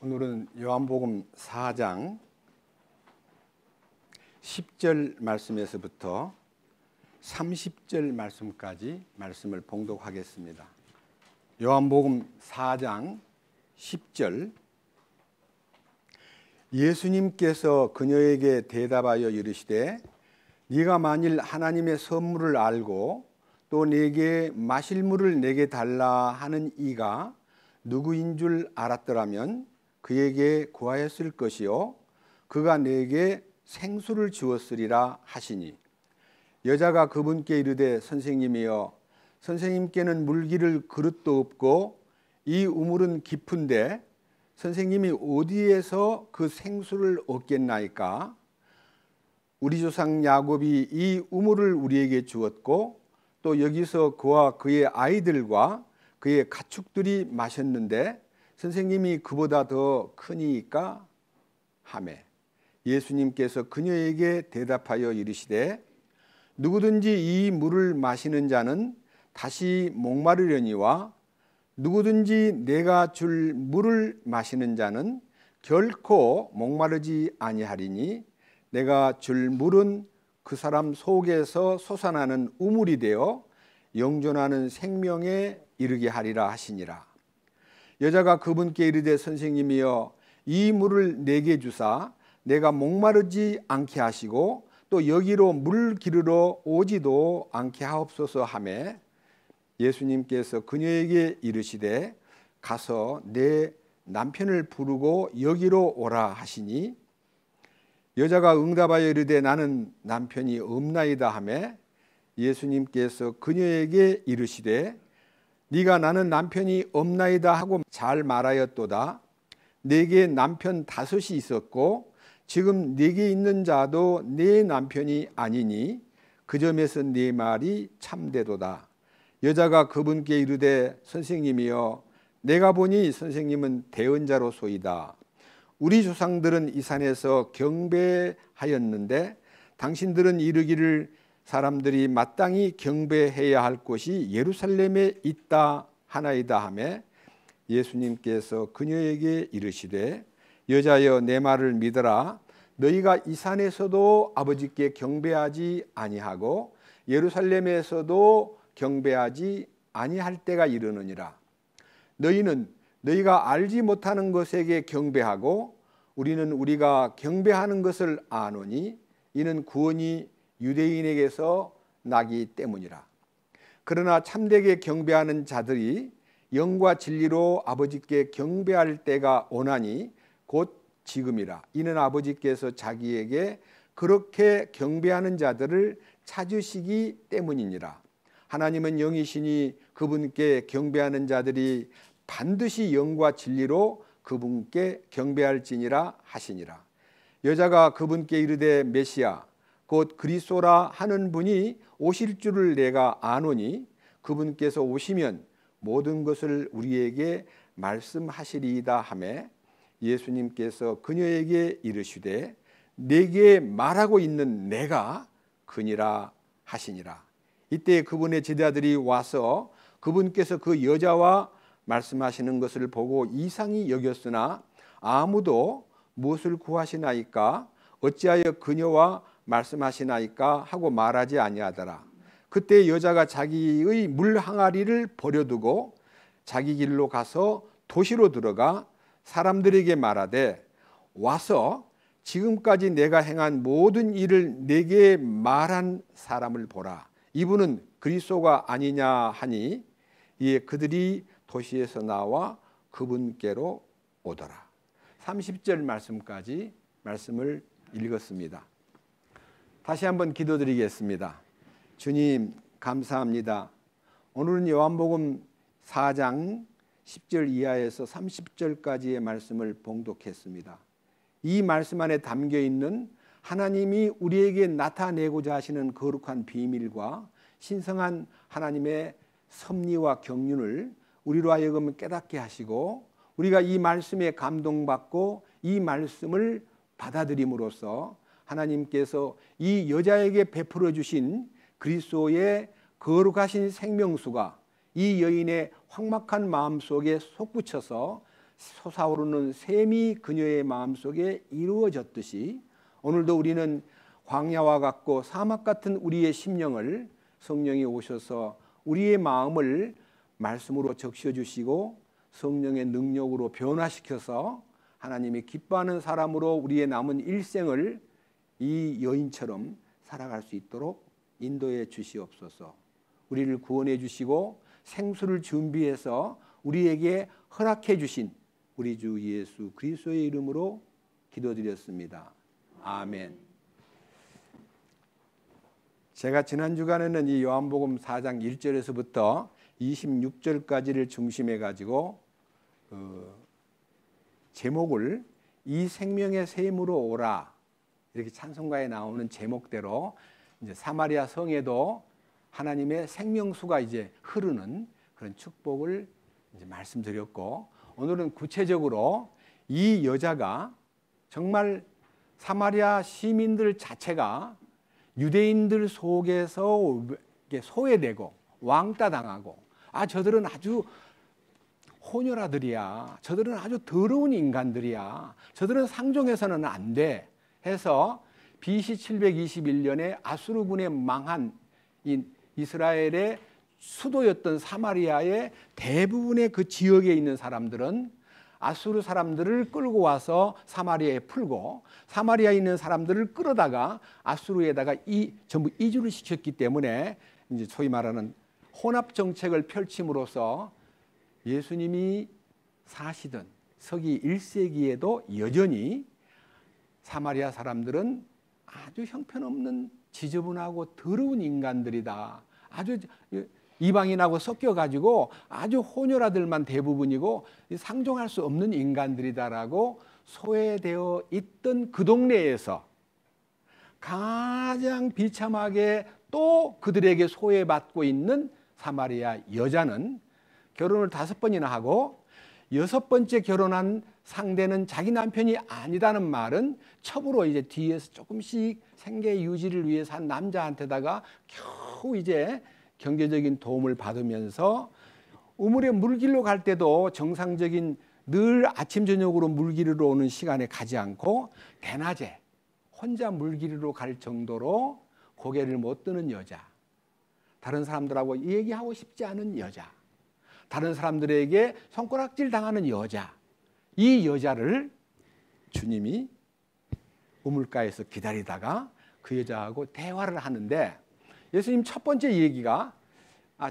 오늘은 요한복음 4장 10절 말씀에서부터 30절 말씀까지 말씀을 봉독하겠습니다. 요한복음 4장 10절. 예수님께서 그녀에게 대답하여 이르시되 네가 만일 하나님의 선물을 알고 또 내게 마실 물을 내게 달라 하는 이가 누구인 줄 알았더라면 그에게 구하였을 것이요 그가 내게 생수를 주었으리라 하시니, 여자가 그분께 이르되 선생님이여, 선생님께는 물기를 그릇도 없고 이 우물은 깊은데 선생님이 어디에서 그 생수를 얻겠나이까? 우리 조상 야곱이 이 우물을 우리에게 주었고 또 여기서 그와 그의 아이들과 그의 가축들이 마셨는데 선생님이 그보다 더 크니까 하매, 예수님께서 그녀에게 대답하여 이르시되 누구든지 이 물을 마시는 자는 다시 목마르려니와 누구든지 내가 줄 물을 마시는 자는 결코 목마르지 아니하리니 내가 줄 물은 그 사람 속에서 솟아나는 우물이 되어 영존하는 생명에 이르게 하리라 하시니라. 여자가 그분께 이르되 선생님이여, 이 물을 내게 주사 내가 목마르지 않게 하시고 또 여기로 물 기르러 오지도 않게 하옵소서 하매, 예수님께서 그녀에게 이르시되 가서 내 남편을 부르고 여기로 오라 하시니, 여자가 응답하여 이르되 나는 남편이 없나이다 하매, 예수님께서 그녀에게 이르시되 네가 나는 남편이 없나이다 하고 잘 말하였도다. 네게 남편 5이 있었고 지금 네게 있는 자도 네 남편이 아니니 그 점에서 네 말이 참되도다. 여자가 그분께 이르되 선생님이여, 내가 보니 선생님은 대언자로소이다. 우리 조상들은 이 산에서 경배하였는데 당신들은 이르기를 사람들이 마땅히 경배해야 할 곳이 예루살렘에 있다 하나이다 하매, 예수님께서 그녀에게 이르시되 여자여, 내 말을 믿으라. 너희가 이 산에서도 아버지께 경배하지 아니하고 예루살렘에서도 경배하지 아니할 때가 이르느니라. 너희는 너희가 알지 못하는 것에게 경배하고 우리는 우리가 경배하는 것을 아노니 이는 구원이 유대인에게서 나기 때문이라. 그러나 참되게 경배하는 자들이 영과 진리로 아버지께 경배할 때가 오나니 곧 지금이라. 이는 아버지께서 자기에게 그렇게 경배하는 자들을 찾으시기 때문이니라. 하나님은 영이시니 그분께 경배하는 자들이 반드시 영과 진리로 그분께 경배할지니라 하시니라. 여자가 그분께 이르되 메시아 곧 그리스도라 하는 분이 오실 줄을 내가 아노니 그분께서 오시면 모든 것을 우리에게 말씀하시리이다 하매, 예수님께서 그녀에게 이르시되 내게 말하고 있는 내가 그니라 하시니라. 이때 그분의 제자들이 와서 그분께서 그 여자와 말씀하시는 것을 보고 이상히 여겼으나 아무도 무엇을 구하시나이까, 어찌하여 그녀와 말씀하시나이까 하고 말하지 아니하더라. 그때 여자가 자기의 물 항아리를 버려두고 자기 길로 가서 도시로 들어가 사람들에게 말하되 와서 지금까지 내가 행한 모든 일을 내게 말한 사람을 보라. 이분은 그리스도가 아니냐 하니, 이에 그들이 도시에서 나와 그분께로 오더라. 30절 말씀까지 말씀을 읽었습니다. 다시 한번 기도드리겠습니다. 주님 감사합니다. 오늘은 요한복음 4장 10절 이하에서 30절까지의 말씀을 봉독했습니다. 이 말씀 안에 담겨있는 하나님이 우리에게 나타내고자 하시는 거룩한 비밀과 신성한 하나님의 섭리와 경륜을 우리로 하여금 깨닫게 하시고 우리가 이 말씀에 감동받고 이 말씀을 받아들임으로써 하나님께서 이 여자에게 베풀어 주신 그리스도의 거룩하신 생명수가 이 여인의 황막한 마음속에 솟구쳐서 솟아오르는 샘이 그녀의 마음속에 이루어졌듯이 오늘도 우리는 광야와 같고 사막 같은 우리의 심령을 성령이 오셔서 우리의 마음을 말씀으로 적셔주시고 성령의 능력으로 변화시켜서 하나님이 기뻐하는 사람으로 우리의 남은 일생을 이 여인처럼 살아갈 수 있도록 인도해 주시옵소서. 우리를 구원해 주시고 생수를 준비해서 우리에게 허락해 주신 우리 주 예수 그리스도의 이름으로 기도드렸습니다. 아멘. 제가 지난 주간에는 이 요한복음 4장 1절에서부터 26절까지를 중심해 가지고 제목을 이 생명의 샘으로 오라 이렇게 찬송가에 나오는 제목대로 이제 사마리아 성에도 하나님의 생명수가 이제 흐르는 그런 축복을 이제 말씀드렸고, 오늘은 구체적으로 이 여자가 정말 사마리아 시민들 자체가 유대인들 속에서 소외되고 왕따당하고, 저들은 아주 혼혈아들이야, 저들은 아주 더러운 인간들이야, 저들은 상종해서는 안 돼 해서 BC 721년에 아수르군에 망한 이스라엘의 수도였던 사마리아의 대부분의 그 지역에 있는 사람들은 아수르 사람들을 끌고 와서 사마리아에 풀고, 사마리아에 있는 사람들을 끌어다가 아수르에다가 전부 이주를 시켰기 때문에 이제 소위 말하는 혼합 정책을 펼침으로써 예수님이 사시던 서기 1세기에도 여전히 사마리아 사람들은 아주 형편없는 지저분하고 더러운 인간들이다, 아주 이방인하고 섞여가지고 아주 혼혈아들만 대부분이고 상종할 수 없는 인간들이다라고 소외되어 있던 그 동네에서 가장 비참하게 또 그들에게 소외받고 있는 사마리아 여자는 결혼을 5번이나 하고 6번째 결혼한 상대는 자기 남편이 아니다는 말은 첩으로 이제 뒤에서 조금씩 생계 유지를 위해서 한 남자한테다가 겨우 이제 경제적인 도움을 받으면서 우물에 물길로 갈 때도 정상적인 늘 아침 저녁으로 물길로 오는 시간에 가지 않고 대낮에 혼자 물길로 갈 정도로 고개를 못 드는 여자, 다른 사람들하고 얘기하고 싶지 않은 여자, 다른 사람들에게 손가락질 당하는 여자, 이 여자를 주님이 우물가에서 기다리다가 그 여자하고 대화를 하는데, 예수님 첫 번째 얘기가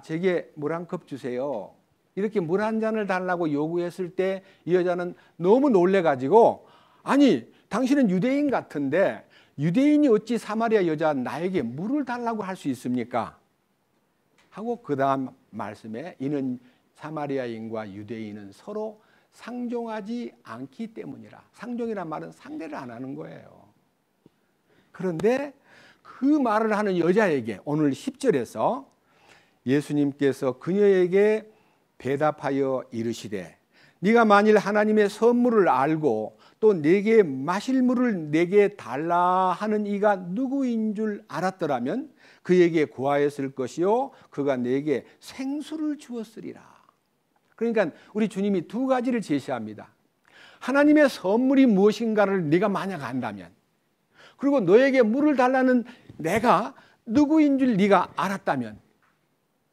제게 물 한 컵 주세요, 이렇게 물 한 잔을 달라고 요구했을 때 이 여자는 너무 놀래가지고, 아니 당신은 유대인 같은데 유대인이 어찌 사마리아 여자 나에게 물을 달라고 할 수 있습니까? 하고 그 다음 말씀에 이는 사마리아인과 유대인은 서로 상종하지 않기 때문이라. 상종이란 말은 상대를 안 하는 거예요. 그런데 그 말을 하는 여자에게 오늘 10절에서 예수님께서 그녀에게 대답하여 이르시되 네가 만일 하나님의 선물을 알고 또 내게 마실 물을 내게 달라 하는 이가 누구인 줄 알았더라면 그에게 구하였을 것이요 그가 내게 생수를 주었으리라. 그러니까 우리 주님이 두 가지를 제시합니다. 하나님의 선물이 무엇인가를 네가 만약 안다면, 그리고 너에게 물을 달라는 내가 누구인 줄 네가 알았다면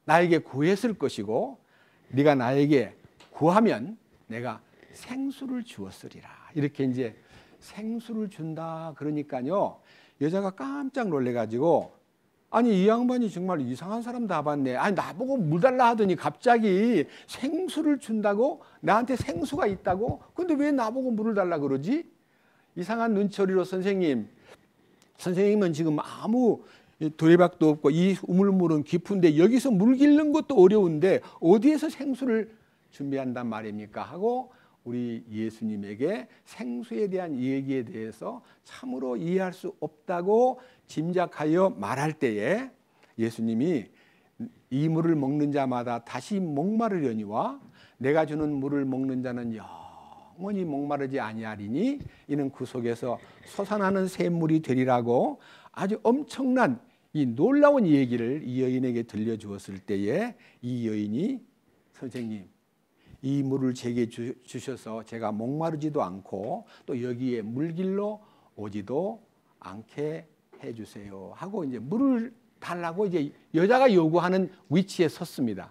나에게 구했을 것이고, 네가 나에게 구하면 내가 생수를 주었으리라. 이렇게 이제 생수를 준다 그러니까요, 여자가 깜짝 놀래가지고, 아니 이 양반이 정말 이상한 사람 다 봤네. 아니 나보고 물 달라 하더니 갑자기 생수를 준다고? 나한테 생수가 있다고? 근데 왜 나보고 물을 달라 그러지? 이상한 눈초리로 선생님은 지금 아무 도리박도 없고 이 우물물은 깊은데 여기서 물 길는 것도 어려운데 어디에서 생수를 준비한단 말입니까? 하고 우리 예수님에게 생수에 대한 얘기에 대해서 참으로 이해할 수 없다고 짐작하여 말할 때에 예수님이 이 물을 먹는 자마다 다시 목마르려니와 내가 주는 물을 먹는 자는 영원히 목마르지 아니하리니 이는 그 속에서 솟아나는 샘물이 되리라고 아주 엄청난 이 놀라운 얘기를 이 여인에게 들려주었을 때에 이 여인이 선생님 이 물을 제게 주셔서 제가 목마르지도 않고 또 여기에 물길로 오지도 않게 해주세요 하고 이제 물을 달라고 이제 여자가 요구하는 위치에 섰습니다.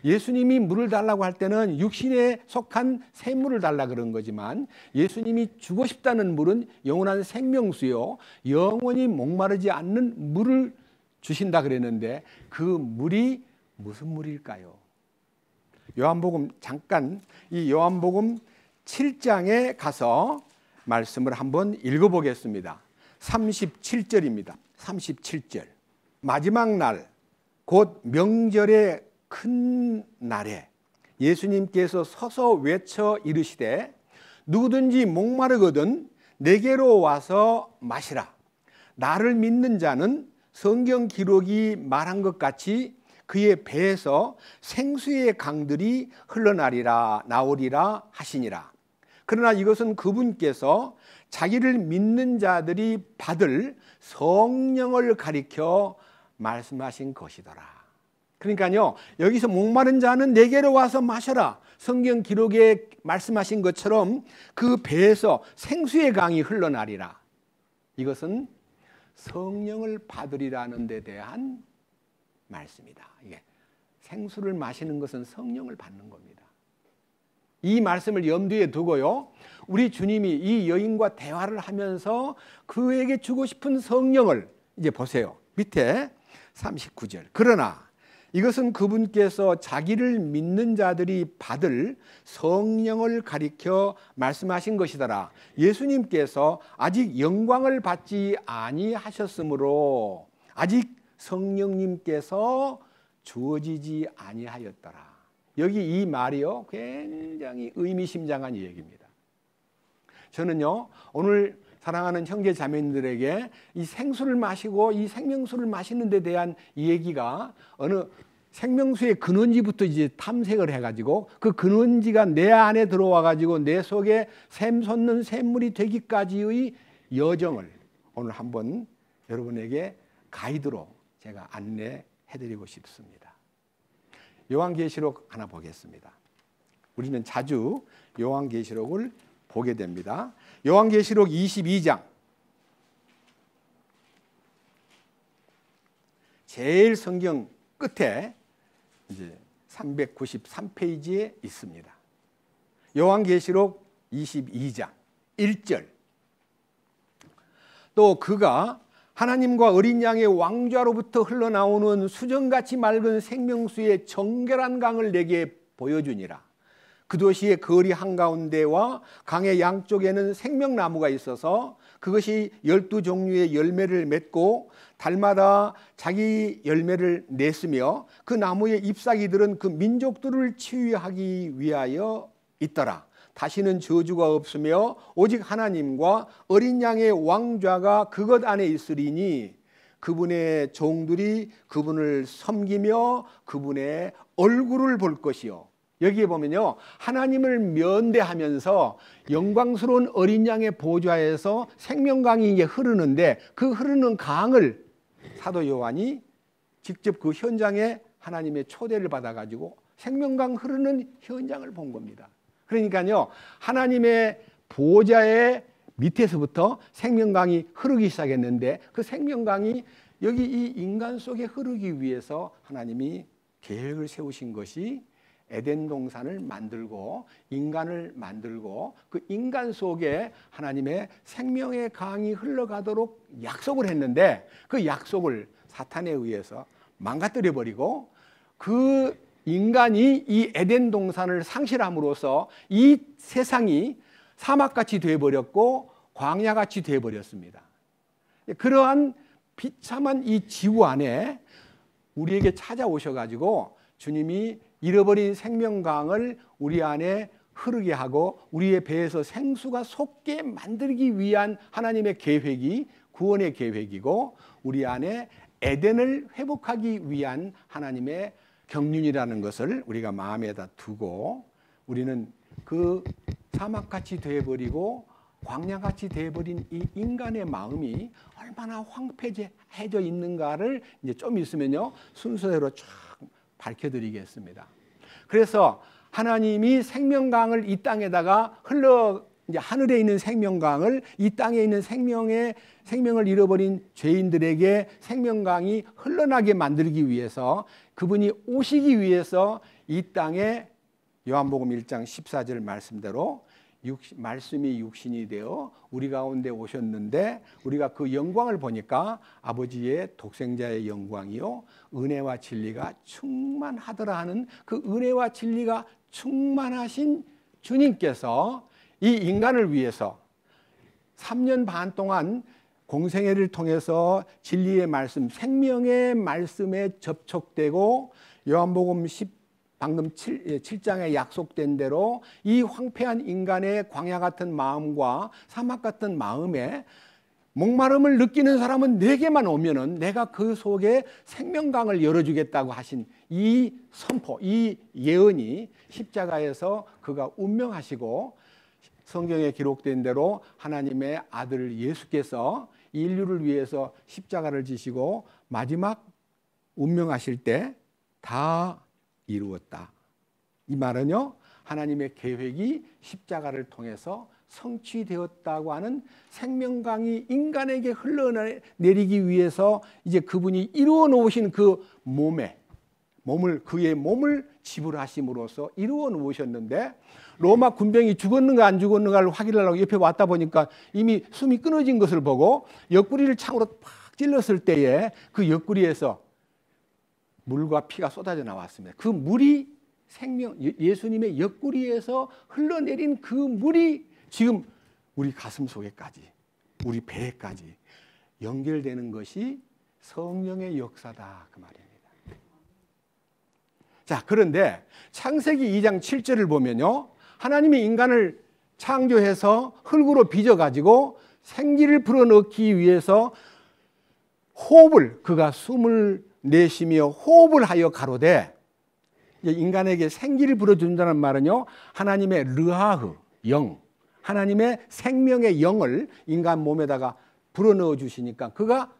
예수님이 물을 달라고 할 때는 육신에 속한 샘물을 달라 그런 거지만 예수님이 주고 싶다는 물은 영원한 생명수요 영원히 목마르지 않는 물을 주신다 그랬는데 그 물이 무슨 물일까요? 요한복음 잠깐 이 요한복음 7장에 가서 말씀을 한번 읽어보겠습니다. 37절입니다. 37절. 마지막 날 곧 명절의 큰 날에 예수님께서 서서 외쳐 이르시되 누구든지 목마르거든 내게로 와서 마시라. 나를 믿는 자는 성경 기록이 말한 것 같이 그의 배에서 생수의 강들이 흘러나리라 나오리라 하시니라. 그러나 이것은 그분께서 자기를 믿는 자들이 받을 성령을 가리켜 말씀하신 것이더라. 그러니까요, 여기서 목마른 자는 내게로 와서 마셔라. 성경 기록에 말씀하신 것처럼 그 배에서 생수의 강이 흘러나리라. 이것은 성령을 받으리라는 데 대한 말씀이다. 이게 생수를 마시는 것은 성령을 받는 겁니다. 이 말씀을 염두에 두고요, 우리 주님이 이 여인과 대화를 하면서 그에게 주고 싶은 성령을 이제 보세요. 밑에 39절. 그러나 이것은 그분께서 자기를 믿는 자들이 받을 성령을 가리켜 말씀하신 것이더라. 예수님께서 아직 영광을 받지 아니하셨으므로 아직 성령님께서 주어지지 아니하였더라. 여기 이 말이요 굉장히 의미심장한 얘기입니다. 저는요 오늘 사랑하는 형제 자매님들에게 이 생수를 마시고 이 생명수를 마시는 데 대한 이 얘기가 어느 생명수의 근원지부터 이제 탐색을 해가지고 그 근원지가 내 안에 들어와가지고 내 속에 샘 솟는 샘물이 되기까지의 여정을 오늘 한번 여러분에게 가이드로 제가 안내해드리고 싶습니다. 요한계시록 하나 보겠습니다. 우리는 자주 요한계시록을 보게 됩니다. 요한계시록 22장 제일 성경 끝에 이제 393페이지에 있습니다. 요한계시록 22장 1절. 또 그가 하나님과 어린 양의 왕좌로부터 흘러나오는 수정같이 맑은 생명수의 정결한 강을 내게 보여주니라. 그 도시의 거리 한가운데와 강의 양쪽에는 생명나무가 있어서 그것이 12종류의 열매를 맺고 달마다 자기 열매를 냈으며 그 나무의 잎사귀들은 그 민족들을 치유하기 위하여 있더라. 다시는 저주가 없으며 오직 하나님과 어린 양의 왕좌가 그것 안에 있으리니 그분의 종들이 그분을 섬기며 그분의 얼굴을 볼 것이요. 여기에 보면요, 하나님을 면대하면서 영광스러운 어린 양의 보좌에서 생명강이 이제 흐르는데 그 흐르는 강을 사도 요한이 직접 그 현장에 하나님의 초대를 받아가지고 생명강 흐르는 현장을 본 겁니다. 그러니까요, 하나님의 보좌의 밑에서부터 생명강이 흐르기 시작했는데 그 생명강이 여기 이 인간 속에 흐르기 위해서 하나님이 계획을 세우신 것이 에덴 동산을 만들고 인간을 만들고 그 인간 속에 하나님의 생명의 강이 흘러가도록 약속을 했는데 그 약속을 사탄에 의해서 망가뜨려 버리고 그 인간이 이 에덴 동산을 상실함으로써 이 세상이 사막같이 되어버렸고 광야같이 되어버렸습니다. 그러한 비참한 이 지구 안에 우리에게 찾아오셔가지고 주님이 잃어버린 생명강을 우리 안에 흐르게 하고 우리의 배에서 생수가 솟게 만들기 위한 하나님의 계획이 구원의 계획이고 우리 안에 에덴을 회복하기 위한 하나님의 경륜이라는 것을 우리가 마음에다 두고 우리는 그 사막같이 되어버리고 광야같이 되어버린 이 인간의 마음이 얼마나 황폐해져 있는가를 이제 좀 있으면요 순서대로 쫙 밝혀드리겠습니다. 그래서 하나님이 생명강을 이 땅에다가 이제 하늘에 있는 생명강을 이 땅에 있는 생명을 잃어버린 죄인들에게 생명강이 흘러나게 만들기 위해서, 그분이 오시기 위해서 이 땅에 요한복음 1장 14절 말씀대로 말씀이 육신이 되어 우리 가운데 오셨는데, 우리가 그 영광을 보니까 아버지의 독생자의 영광이요 은혜와 진리가 충만하더라 하는, 그 은혜와 진리가 충만하신 주님께서 이 인간을 위해서 3년 반 동안 공생애를 통해서 진리의 말씀, 생명의 말씀에 접촉되고, 요한복음 방금 7장에 약속된 대로 이 황폐한 인간의 광야 같은 마음과 사막 같은 마음에 목마름을 느끼는 사람은 내게만 오면은 내가 그 속에 생명강을 열어주겠다고 하신 이 선포, 이 예언이 십자가에서 그가 운명하시고, 성경에 기록된 대로 하나님의 아들 예수께서 인류를 위해서 십자가를 지시고 마지막 운명하실 때 다 이루었다. 이 말은요, 하나님의 계획이 십자가를 통해서 성취되었다고 하는, 생명강이 인간에게 흘러내리기 위해서 이제 그분이 이루어 놓으신 그 그의 몸을 지불하심으로써 이루어 놓으셨는데, 로마 군병이 죽었는가 안 죽었는가를 확인하려고 옆에 왔다 보니까 이미 숨이 끊어진 것을 보고 옆구리를 창으로 팍 찔렀을 때에 그 옆구리에서 물과 피가 쏟아져 나왔습니다. 그 물이 예수님의 옆구리에서 흘러내린 그 물이 지금 우리 가슴 속에까지, 우리 배에까지 연결되는 것이 성령의 역사다, 그 말입니다. 자, 그런데 창세기 2장 7절을 보면요, 하나님이 인간을 창조해서 흙으로 빚어가지고 생기를 불어넣기 위해서 그가 숨을 내쉬며 호흡을 하여 가로되, 인간에게 생기를 불어준다는 말은요, 하나님의 르하흐, 영, 하나님의 생명의 영을 인간 몸에다가 불어넣어 주시니까 그가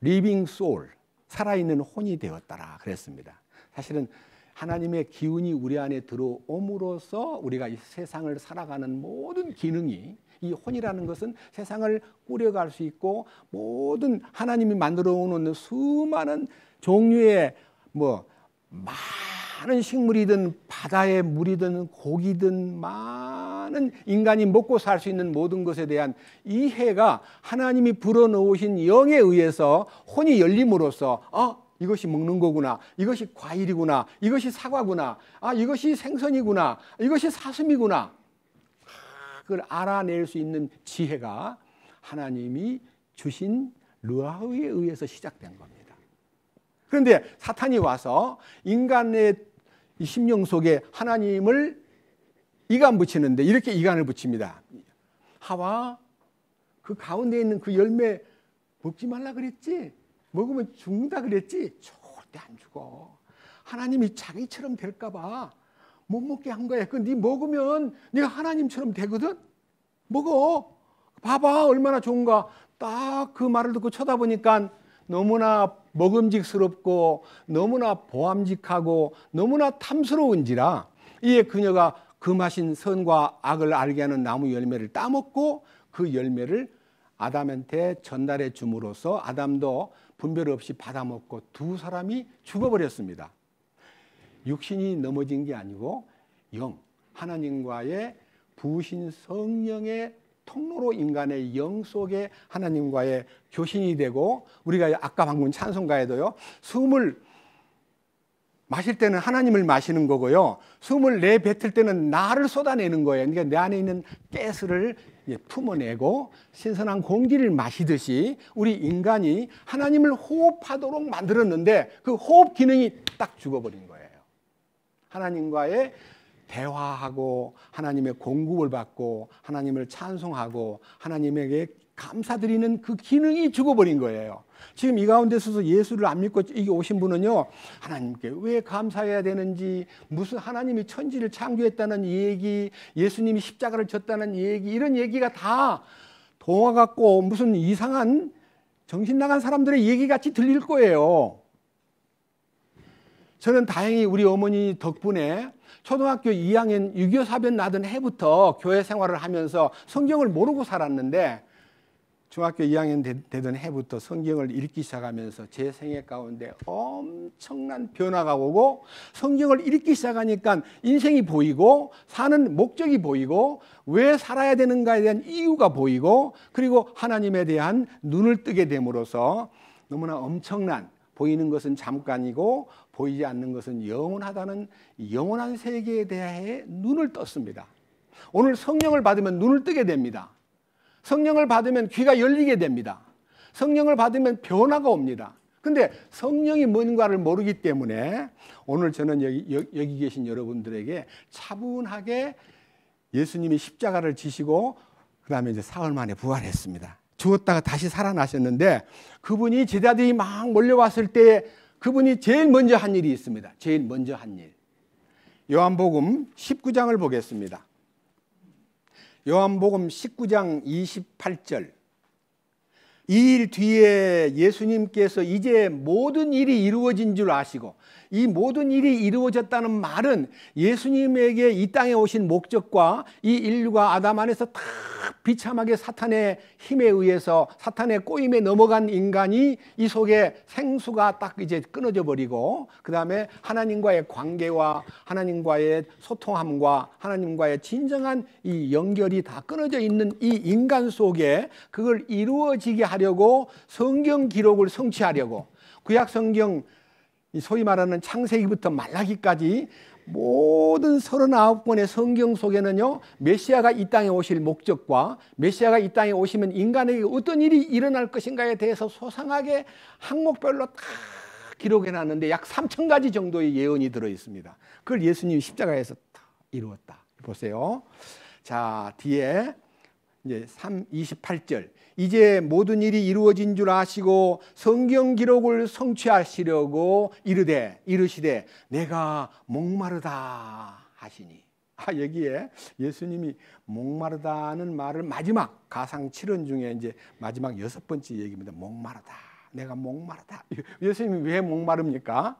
리빙 소울, 살아있는 혼이 되었더라 그랬습니다. 사실은 하나님의 기운이 우리 안에 들어옴으로써 우리가 이 세상을 살아가는 모든 기능이, 이 혼이라는 것은 세상을 꾸려갈 수 있고, 모든 하나님이 만들어 놓은 수많은 종류의 많은 식물이든 바다의 물이든 고기든 많은 인간이 먹고 살 수 있는 모든 것에 대한 이해가 하나님이 불어넣으신 영에 의해서 혼이 열림으로써 이것이 먹는 거구나, 이것이 과일이구나, 이것이 사과구나, 이것이 생선이구나, 이것이 사슴이구나, 그걸 알아낼 수 있는 지혜가 하나님이 주신 르하흐에 의해서 시작된 겁니다. 그런데 사탄이 와서 인간의 심령 속에 하나님을 이간 붙이는데, 이렇게 이간을 붙입니다. 하와, 그 가운데 있는 그 열매 먹지 말라 그랬지? 먹으면 죽는다 그랬지? 절대 안 죽어. 하나님이 자기처럼 될까 봐 못 먹게 한 거야. 네 먹으면 네가 하나님처럼 되거든? 먹어. 봐봐 얼마나 좋은가. 딱 그 말을 듣고 쳐다보니까 너무나 먹음직스럽고 너무나 보암직하고 너무나 탐스러운지라, 이에 그녀가 금하신 선과 악을 알게 하는 나무 열매를 따먹고 그 열매를 아담한테 전달해 줌으로써 아담도 분별 없이 받아먹고 두 사람이 죽어버렸습니다. 육신이 넘어진 게 아니고 영, 하나님과의 부으신 성령의 통로로 인간의 영 속에 하나님과의 교신이 되고, 우리가 아까 방금 찬송가에도요, 숨을 마실 때는 하나님을 마시는 거고요, 숨을 내뱉을 때는 나를 쏟아내는 거예요. 그러니까 내 안에 있는 가스를 품어내고 신선한 공기를 마시듯이 우리 인간이 하나님을 호흡하도록 만들었는데 그 호흡 기능이 딱 죽어버린 거예요. 하나님과의 대화하고 하나님의 공급을 받고 하나님을 찬송하고 하나님에게 감사드리는 그 기능이 죽어버린 거예요. 지금 이 가운데 서서 예수를 안 믿고 이게 오신 분은요, 하나님께 왜 감사해야 되는지, 무슨 하나님이 천지를 창조했다는 얘기, 예수님이 십자가를 졌다는 얘기, 이런 얘기가 다 동화 같고 무슨 이상한 정신 나간 사람들의 얘기같이 들릴 거예요. 저는 다행히 우리 어머니 덕분에 초등학교 2학년 6.25 사변 나던 해부터 교회 생활을 하면서 성경을 모르고 살았는데 중학교 2학년 되던 해부터 성경을 읽기 시작하면서 제 생애 가운데 엄청난 변화가 오고 성경을 읽기 시작하니까 인생이 보이고 사는 목적이 보이고 왜 살아야 되는가에 대한 이유가 보이고 그리고 하나님에 대한 눈을 뜨게 됨으로써 너무나 엄청난 보이는 것은 잠깐이고 보이지 않는 것은 영원하다는 영원한 세계에 대해 눈을 떴습니다. 오늘 성령을 받으면 눈을 뜨게 됩니다. 성령을 받으면 귀가 열리게 됩니다. 성령을 받으면 변화가 옵니다. 근데 성령이 뭔가를 모르기 때문에 오늘 저는 여기 계신 여러분들에게 차분하게 예수님이 십자가를 지시고 그 다음에 이제 사흘 만에 부활했습니다. 죽었다가 다시 살아나셨는데 그분이 제자들이 막 몰려왔을 때 그분이 제일 먼저 한 일이 있습니다. 제일 먼저 한 일. 요한복음 19장을 보겠습니다. 요한복음 19장 28절. 이 일 뒤에 예수님께서 이제 모든 일이 이루어진 줄 아시고 이 모든 일이 이루어졌다는 말은 예수님에게 이 땅에 오신 목적과 이 인류가 아담 안에서 다 비참하게 사탄의 힘에 의해서 사탄의 꼬임에 넘어간 인간이 이 속에 생수가 딱 이제 끊어져 버리고 그 다음에 하나님과의 관계와 하나님과의 소통함과 하나님과의 진정한 이 연결이 다 끊어져 있는 이 인간 속에 그걸 이루어지게 하려고 성경 기록을 성취하려고 구약 성경 소위 말하는 창세기부터 말라기까지 모든 39권의 성경 속에는요 메시아가 이 땅에 오실 목적과 메시아가 이 땅에 오시면 인간에게 어떤 일이 일어날 것인가에 대해서 소상하게 항목별로 다 기록해 놨는데 약 3,000가지 정도의 예언이 들어 있습니다. 그걸 예수님이 십자가에서 다 이루었다. 보세요. 자, 뒤에 이제 28절. 이제 모든 일이 이루어진 줄 아시고 성경 기록을 성취하시려고 이르시되 내가 목마르다 하시니. 여기에 예수님이 목마르다는 말을 마지막 가상 7원 중에 이제 마지막 6번째 얘기입니다. 목마르다. 내가 목마르다. 예수님이 왜 목마릅니까?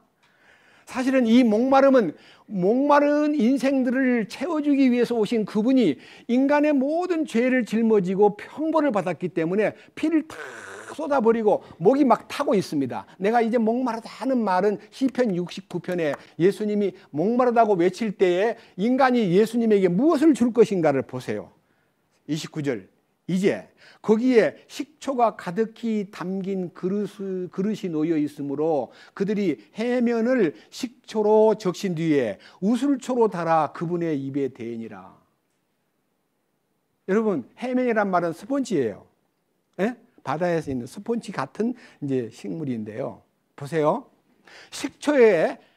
사실은 이 목마름은 목마른 인생들을 채워주기 위해서 오신 그분이 인간의 모든 죄를 짊어지고 형벌을 받았기 때문에 피를 다 쏟아버리고 목이 막 타고 있습니다. 내가 이제 목마르다 하는 말은 시편 69편에 예수님이 목마르다고 외칠 때에 인간이 예수님에게 무엇을 줄 것인가를 보세요. 29절. 이제 거기에 식초가 가득히 담긴 그릇이 놓여 있으므로 그들이 해면을 식초로 적신 뒤에 우슬초로 달아 그분의 입에 대니라. 여러분, 해면이란 말은 스폰지예요. 예? 바다에서 있는 스폰지 같은 이제 식물인데요. 보세요.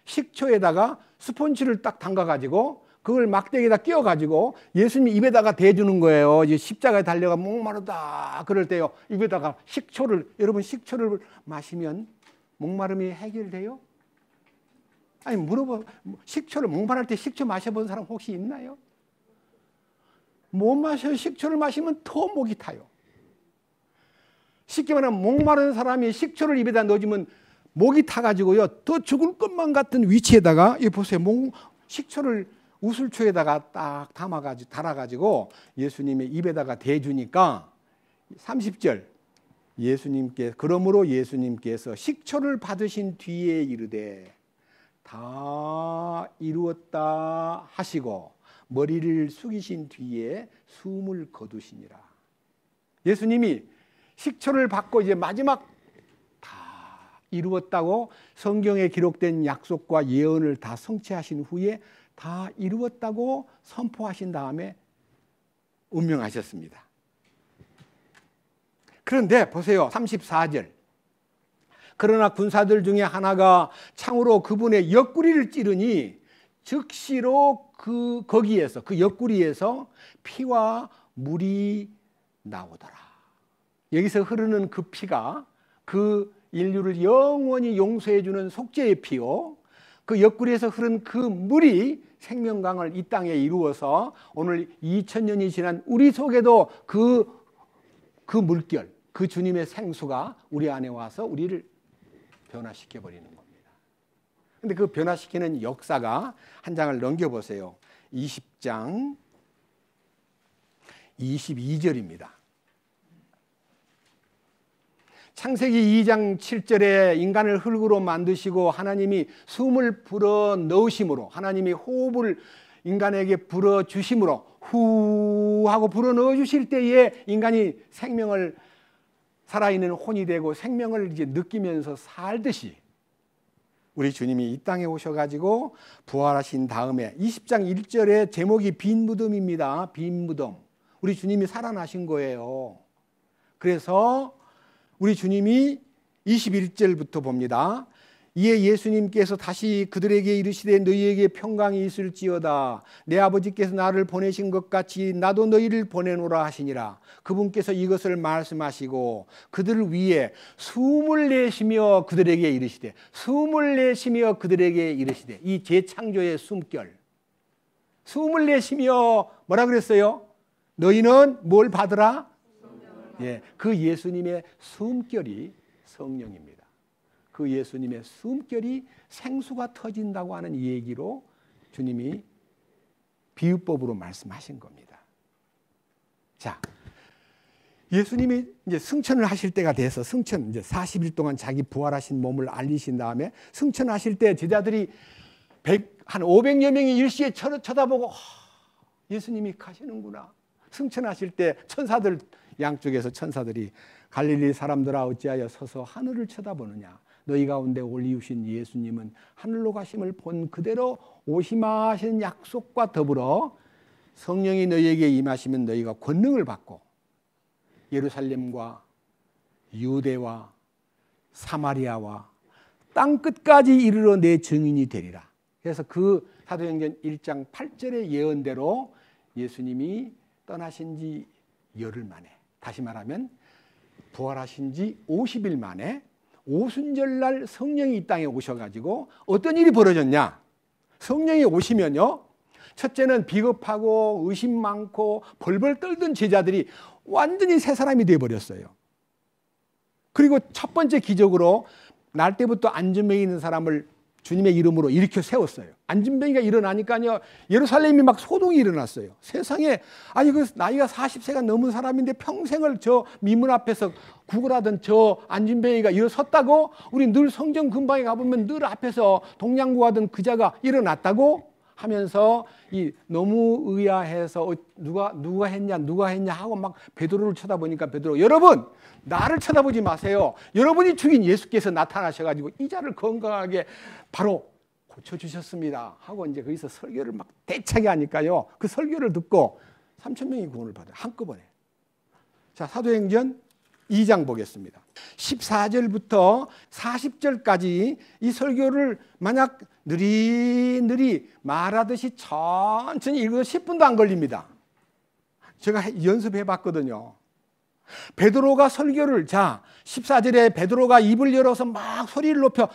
식초에다가 스폰지를 딱 담가가지고 그걸 막대기에다 끼워가지고 예수님 입에다가 대주는 거예요. 이제 십자가에 달려가 목마르다 그럴 때요. 입에다가 여러분 식초를 마시면 목마름이 해결돼요? 아니 식초를 목마를 때 식초 마셔본 사람 혹시 있나요? 못 마셔요. 식초를 마시면 더 목이 타요. 쉽게 말하면 목마른 사람이 식초를 입에다 넣어주면 목이 타가지고요. 더 죽을 것만 같은 위치에다가 이 보세요. 식초를 우슬초에다가 딱 달아가지고 예수님의 입에다가 대주니까 30절 그러므로 예수님께서 식초를 받으신 뒤에 이르되 다 이루었다 하시고 머리를 숙이신 뒤에 숨을 거두시니라. 예수님이 식초를 받고 이제 마지막 다 이루었다고 성경에 기록된 약속과 예언을 다 성취하신 후에 다 이루었다고 선포하신 다음에 운명하셨습니다. 그런데 보세요. 34절. 그러나 군사들 중에 하나가 창으로 그분의 옆구리를 찌르니 즉시로 거기에서 그 옆구리에서 피와 물이 나오더라. 여기서 흐르는 그 피가 그 인류를 영원히 용서해 주는 속죄의 피요. 그 옆구리에서 흐른 그 물이 생명강을 이 땅에 이루어서 오늘 2000년이 지난 우리 속에도 그 물결, 그 주님의 생수가 우리 안에 와서 우리를 변화시켜버리는 겁니다. 근데 그 변화시키는 역사가 한 장을 넘겨보세요. 20장 22절입니다. 창세기 2장 7절에 인간을 흙으로 만드시고 하나님이 숨을 불어 넣으심으로, 하나님이 호흡을 인간에게 불어 주심으로 후 하고 불어 넣어 주실 때에 인간이 생명을, 살아있는 혼이 되고 생명을 이제 느끼면서 살듯이 우리 주님이 이 땅에 오셔가지고 부활하신 다음에 20장 1절에 제목이 빈 무덤입니다. 빈 무덤. 우리 주님이 살아나신 거예요. 그래서 우리 주님이 21절부터 봅니다. 이에 예수님께서 다시 그들에게 이르시되 너희에게 평강이 있을지어다. 내 아버지께서 나를 보내신 것 같이 나도 너희를 보내노라 하시니라. 그분께서 이것을 말씀하시고 그들을 위해 숨을 내쉬며 그들에게 이르시되, 숨을 내쉬며 그들에게 이르시되, 이 재창조의 숨결, 숨을 내쉬며 뭐라 그랬어요? 너희는 뭘 받으라? 예, 그 예수님의 숨결이 성령입니다. 그 예수님의 숨결이 생수가 터진다고 하는 얘기로 주님이 비유법으로 말씀하신 겁니다. 자, 예수님이 이제 승천을 하실 때가 돼서 승천, 이제 40일 동안 자기 부활하신 몸을 알리신 다음에 승천하실 때 제자들이 한 500여 명이 일시에 쳐다보고 예수님이 가시는구나. 승천하실 때 천사들, 양쪽에서 천사들이 갈릴리 사람들아 어찌하여 서서 하늘을 쳐다보느냐. 너희 가운데 올리우신 예수님은 하늘로 가심을 본 그대로 오시마 하신 약속과 더불어 성령이 너희에게 임하시면 너희가 권능을 받고 예루살렘과 유대와 사마리아와 땅끝까지 이르러 내 증인이 되리라. 그래서 그 사도행전 1장 8절의 예언대로 예수님이 떠나신 지 열흘 만에, 다시 말하면 부활하신 지 50일 만에 오순절날 성령이 이 땅에 오셔가지고 어떤 일이 벌어졌냐. 성령이 오시면요, 첫째는 비겁하고 의심 많고 벌벌 떨던 제자들이 완전히 새 사람이 되어버렸어요. 그리고 첫 번째 기적으로 날 때부터 안진뱅이 있는 사람을 주님의 이름으로 일으켜 세웠어요. 안진뱅이가 일어나니까요, 예루살렘이 막 소동이 일어났어요. 세상에, 아니 그 나이가 40세가 넘은 사람인데 평생을 저 미문 앞에서 구걸하던 저 안진뱅이가 일어섰다고? 우리 늘 성전 근방에 가보면 늘 앞에서 동냥구하던 그자가 일어났다고? 하면서 이 너무 의아해서 누가 했냐 하고 막 베드로를 쳐다보니까 베드로, 여러분 나를 쳐다보지 마세요. 여러분이 죽인 예수께서 나타나셔가지고 이 자를 건강하게 바로 고쳐주셨습니다 하고 이제 거기서 설교를 막 대차게 하니까요, 그 설교를 듣고 3,000명이 구원을 받아요, 한꺼번에. 자, 사도행전 2장 보겠습니다. 14절부터 40절까지 이 설교를 만약 느리느리 말하듯이 천천히 읽어도 10분도 안 걸립니다. 제가 연습해 봤거든요. 베드로가 설교를, 자 14절에 베드로가 입을 열어서 막 소리를 높여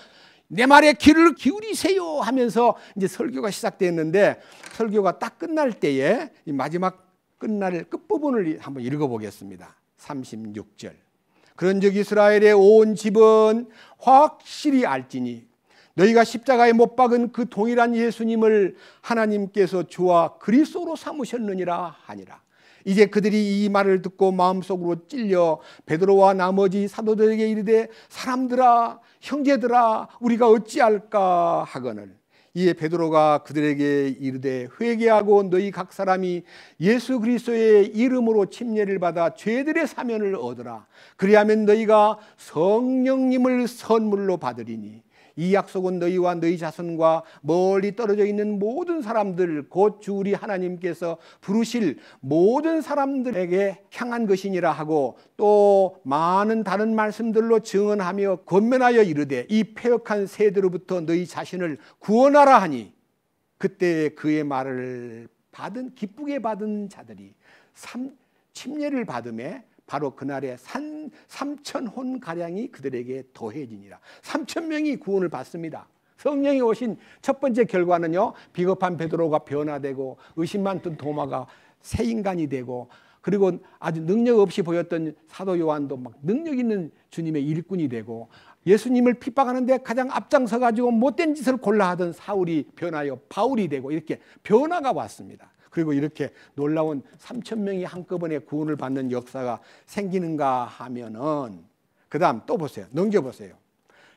내 말에 귀를 기울이세요 하면서 이제 설교가 시작됐는데, 설교가 딱 끝날 때에 이 마지막 끝날 끝부분을 한번 읽어보겠습니다. 36절. 그런즉 이스라엘의 온 집은 확실히 알지니 너희가 십자가에 못 박은 그 동일한 예수님을 하나님께서 주와 그리스도로 삼으셨느니라 하니라. 이제 그들이 이 말을 듣고 마음속으로 찔려 베드로와 나머지 사도들에게 이르되 사람들아 형제들아 우리가 어찌할까 하거늘. 이에 베드로가 그들에게 이르되 회개하고 너희 각 사람이 예수 그리스도의 이름으로 침례를 받아 죄들의 사면을 얻으라. 그리하면 너희가 성령님을 선물로 받으리니 이 약속은 너희와 너희 자손과 멀리 떨어져 있는 모든 사람들 곧 주 우리 하나님께서 부르실 모든 사람들에게 향한 것이니라 하고, 또 많은 다른 말씀들로 증언하며 권면하여 이르되 이 패역한 세대로부터 너희 자신을 구원하라 하니, 그때 그의 말을 받은 기쁘게 받은 자들이 침례를 받음에 바로 그날에 3,000혼 가량이 그들에게 더해지니라. 3,000명이 구원을 받습니다. 성령이 오신 첫 번째 결과는요, 비겁한 베드로가 변화되고 의심 많던 도마가 새 인간이 되고, 그리고 아주 능력 없이 보였던 사도 요한도 막 능력 있는 주님의 일꾼이 되고, 예수님을 핍박하는데 가장 앞장서 가지고 못된 짓을 골라 하던 사울이 변하여 바울이 되고 이렇게 변화가 왔습니다. 그리고 이렇게 놀라운 3,000명이 한꺼번에 구원을 받는 역사가 생기는가 하면은 그다음 또 보세요. 넘겨보세요.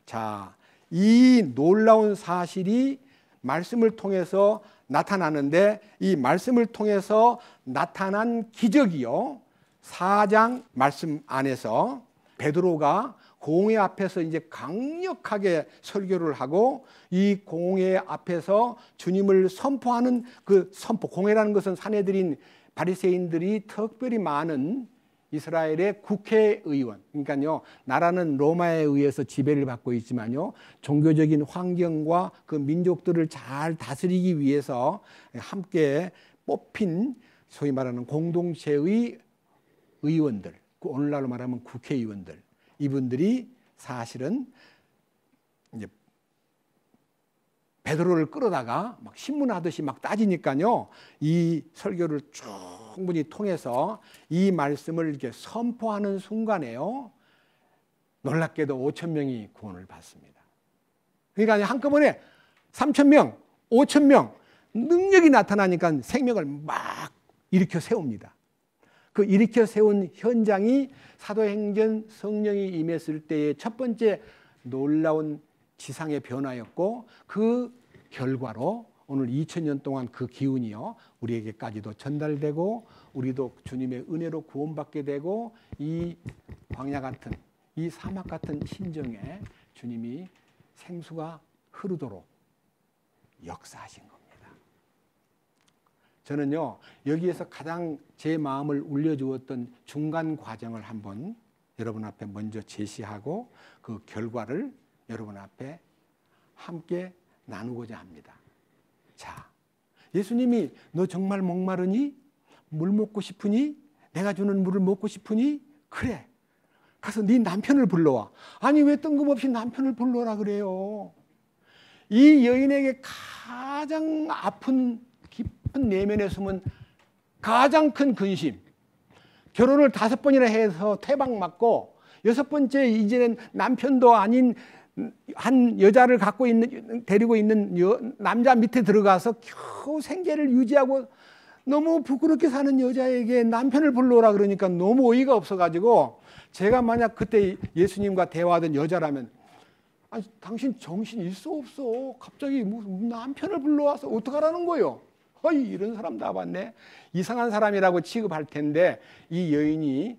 자, 이 놀라운 사실이 말씀을 통해서 나타나는데 이 말씀을 통해서 나타난 기적이요. 4장 말씀 안에서 베드로가 공회 앞에서 이제 강력하게 설교를 하고 이 공회 앞에서 주님을 선포하는 그 선포, 공회라는 것은 사내들인 바리새인들이 특별히 많은 이스라엘의 국회의원, 그러니까요, 나라는 로마에 의해서 지배를 받고 있지만요, 종교적인 환경과 그 민족들을 잘 다스리기 위해서 함께 뽑힌 소위 말하는 공동체의 의원들, 오늘날로 말하면 국회의원들, 이분들이 사실은 이제 베드로를 끌어다가 막 신문하듯이 막 따지니까요, 이 설교를 충분히 통해서 이 말씀을 이렇게 선포하는 순간에요, 놀랍게도 5,000명이 구원을 받습니다. 그러니까 한꺼번에 3,000명, 5,000명 능력이 나타나니까 생명을 막 일으켜 세웁니다. 그 일으켜 세운 현장이 사도행전 성령이 임했을 때의 첫 번째 놀라운 지상의 변화였고, 그 결과로 오늘 2000년 동안 그 기운이요, 우리에게까지도 전달되고 우리도 주님의 은혜로 구원받게 되고 이 광야 같은, 이 사막 같은 심정에 주님이 생수가 흐르도록 역사하신 겁니다. 저는요, 여기에서 가장 제 마음을 울려주었던 중간 과정을 한번 여러분 앞에 먼저 제시하고 그 결과를 여러분 앞에 함께 나누고자 합니다. 자, 예수님이 너 정말 목마르니? 물 먹고 싶으니? 내가 주는 물을 먹고 싶으니? 그래, 가서 네 남편을 불러와. 아니, 왜 뜬금없이 남편을 불러라 그래요? 이 여인에게 가장 아픈 깊은 내면에 숨은 가장 큰 근심, 결혼을 5번이나 해서 퇴박 맞고 6번째 이제는 남편도 아닌 한 여자를 데리고 있는 남자 밑에 들어가서 겨우 생계를 유지하고 너무 부끄럽게 사는 여자에게 남편을 불러오라 그러니까 너무 어이가 없어가지고, 제가 만약 그때 예수님과 대화하던 여자라면, 아니, 당신 정신 있어 없어? 갑자기 무슨 남편을 불러와서 어떡하라는 거요? 어이, 이런 사람 다 봤네. 이상한 사람이라고 취급할 텐데, 이 여인이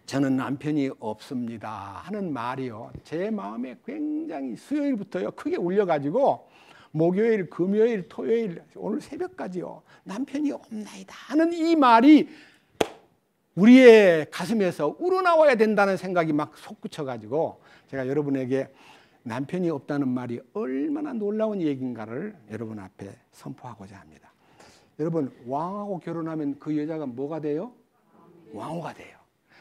저는 남편이 없습니다 하는 말이요, 제 마음에 굉장히 수요일부터요 크게 울려가지고 목요일, 금요일, 토요일, 오늘 새벽까지요 남편이 없나이다 하는 이 말이 우리의 가슴에서 우러나와야 된다는 생각이 막 솟구쳐가지고, 제가 여러분에게 남편이 없다는 말이 얼마나 놀라운 얘기인가를 여러분 앞에 선포하고자 합니다. 여러분, 왕하고 결혼하면 그 여자가 뭐가 돼요? 왕후가 돼요.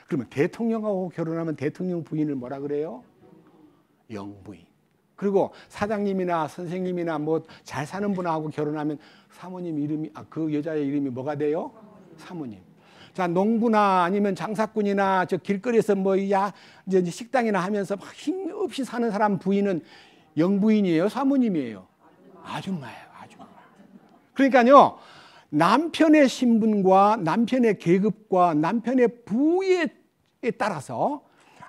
그러면 대통령하고 결혼하면 대통령 부인을 뭐라 그래요? 영부인. 그리고 사장님이나 선생님이나 뭐 잘 사는 분하고 결혼하면 사모님 이름이, 그 여자의 이름이 뭐가 돼요? 사모님. 자, 농부나 아니면 장사꾼이나 저 길거리에서 이제 식당이나 하면서 막 힘없이 사는 사람 부인은 영부인이에요, 사모님이에요? 아줌마예요, 아줌마. 그러니까요, 남편의 신분과 남편의 계급과 남편의 부에 따라서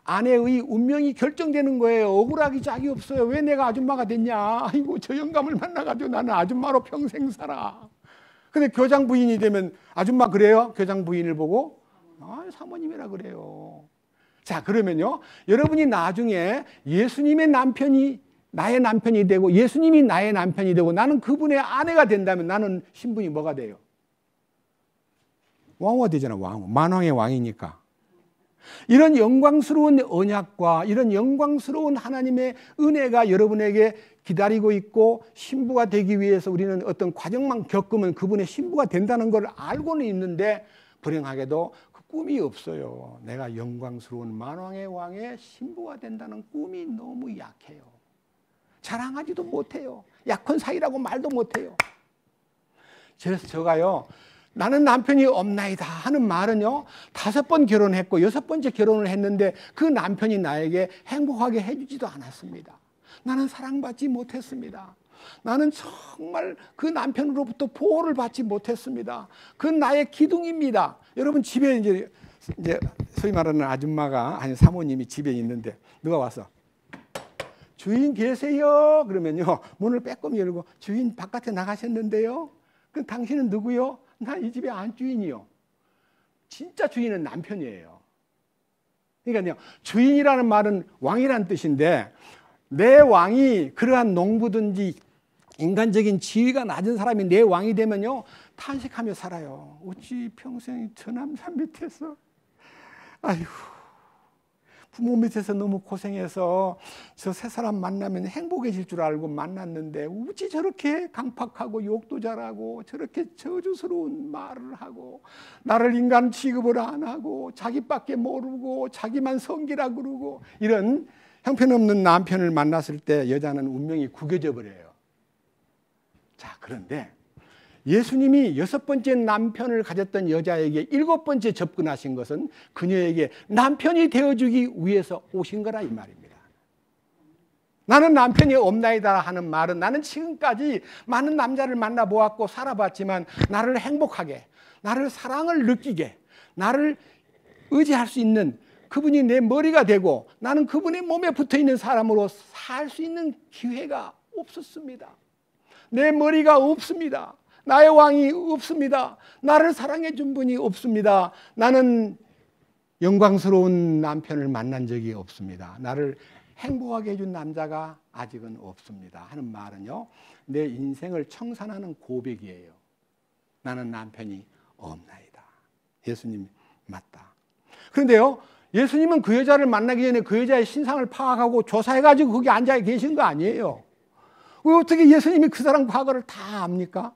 아내의 운명이 결정되는 거예요. 억울하기 짝이 없어요. 왜 내가 아줌마가 됐냐? 아이고, 저 영감을 만나가지고 나는 아줌마로 평생 살아. 근데 교장 부인이 되면 아줌마 그래요? 교장 부인을 보고 사모님이라 그래요. 자, 그러면요, 여러분이 나중에 예수님의 남편이 나의 남편이 되고 예수님이 나의 남편이 되고 나는 그분의 아내가 된다면 나는 신분이 뭐가 돼요? 왕후가 되잖아. 왕후. 만왕의 왕이니까. 이런 영광스러운 언약과 이런 영광스러운 하나님의 은혜가 여러분에게 기다리고 있고, 신부가 되기 위해서 우리는 어떤 과정만 겪으면 그분의 신부가 된다는 걸 알고는 있는데, 불행하게도 그 꿈이 없어요. 내가 영광스러운 만왕의 왕의 신부가 된다는 꿈이 너무 약해요. 자랑하지도 못해요. 약혼 사이라고 말도 못해요. 그래서 제가요, 나는 남편이 없나이다 하는 말은요, 5번 결혼했고 6번째 결혼을 했는데 그 남편이 나에게 행복하게 해주지도 않았습니다. 나는 사랑받지 못했습니다. 나는 정말 그 남편으로부터 보호를 받지 못했습니다. 그건 나의 기둥입니다. 여러분, 집에 이제 소위 말하는 아줌마가, 아니 사모님이 집에 있는데 누가 와서 주인 계세요? 그러면요, 문을 빼꼼 열고 주인 바깥에 나가셨는데요. 그럼 당신은 누구요? 나 이 집의 안주인이요. 진짜 주인은 남편이에요. 그러니까요, 주인이라는 말은 왕이라는 뜻인데, 내 왕이 그러한 농부든지 인간적인 지위가 낮은 사람이 내 왕이 되면요, 탄식하며 살아요. 어찌 평생 저 남자 밑에서, 아이고, 부모 밑에서 너무 고생해서 저 세 사람 만나면 행복해질 줄 알고 만났는데 어찌 저렇게 강팍하고 욕도 잘하고 저렇게 저주스러운 말을 하고 나를 인간 취급을 안 하고 자기밖에 모르고 자기만 성기라 그러고, 이런 형편없는 남편을 만났을 때 여자는 운명이 구겨져 버려요. 자, 그런데 예수님이 6번째 남편을 가졌던 여자에게 7번째 접근하신 것은 그녀에게 남편이 되어주기 위해서 오신 거라 이 말입니다. 나는 남편이 없나이다 하는 말은, 나는 지금까지 많은 남자를 만나보았고 살아봤지만 나를 행복하게, 나를 사랑을 느끼게, 나를 의지할 수 있는 그분이 내 머리가 되고 나는 그분의 몸에 붙어있는 사람으로 살 수 있는 기회가 없었습니다. 내 머리가 없습니다. 나의 왕이 없습니다. 나를 사랑해 준 분이 없습니다. 나는 영광스러운 남편을 만난 적이 없습니다. 나를 행복하게 해준 남자가 아직은 없습니다 하는 말은요, 내 인생을 청산하는 고백이에요. 나는 남편이 없나이다. 예수님 맞다. 그런데요, 예수님은 그 여자를 만나기 전에 그 여자의 신상을 파악하고 조사해가지고 거기 앉아 계신 거 아니에요. 왜 어떻게 예수님이 그 사람 과거를 다 압니까?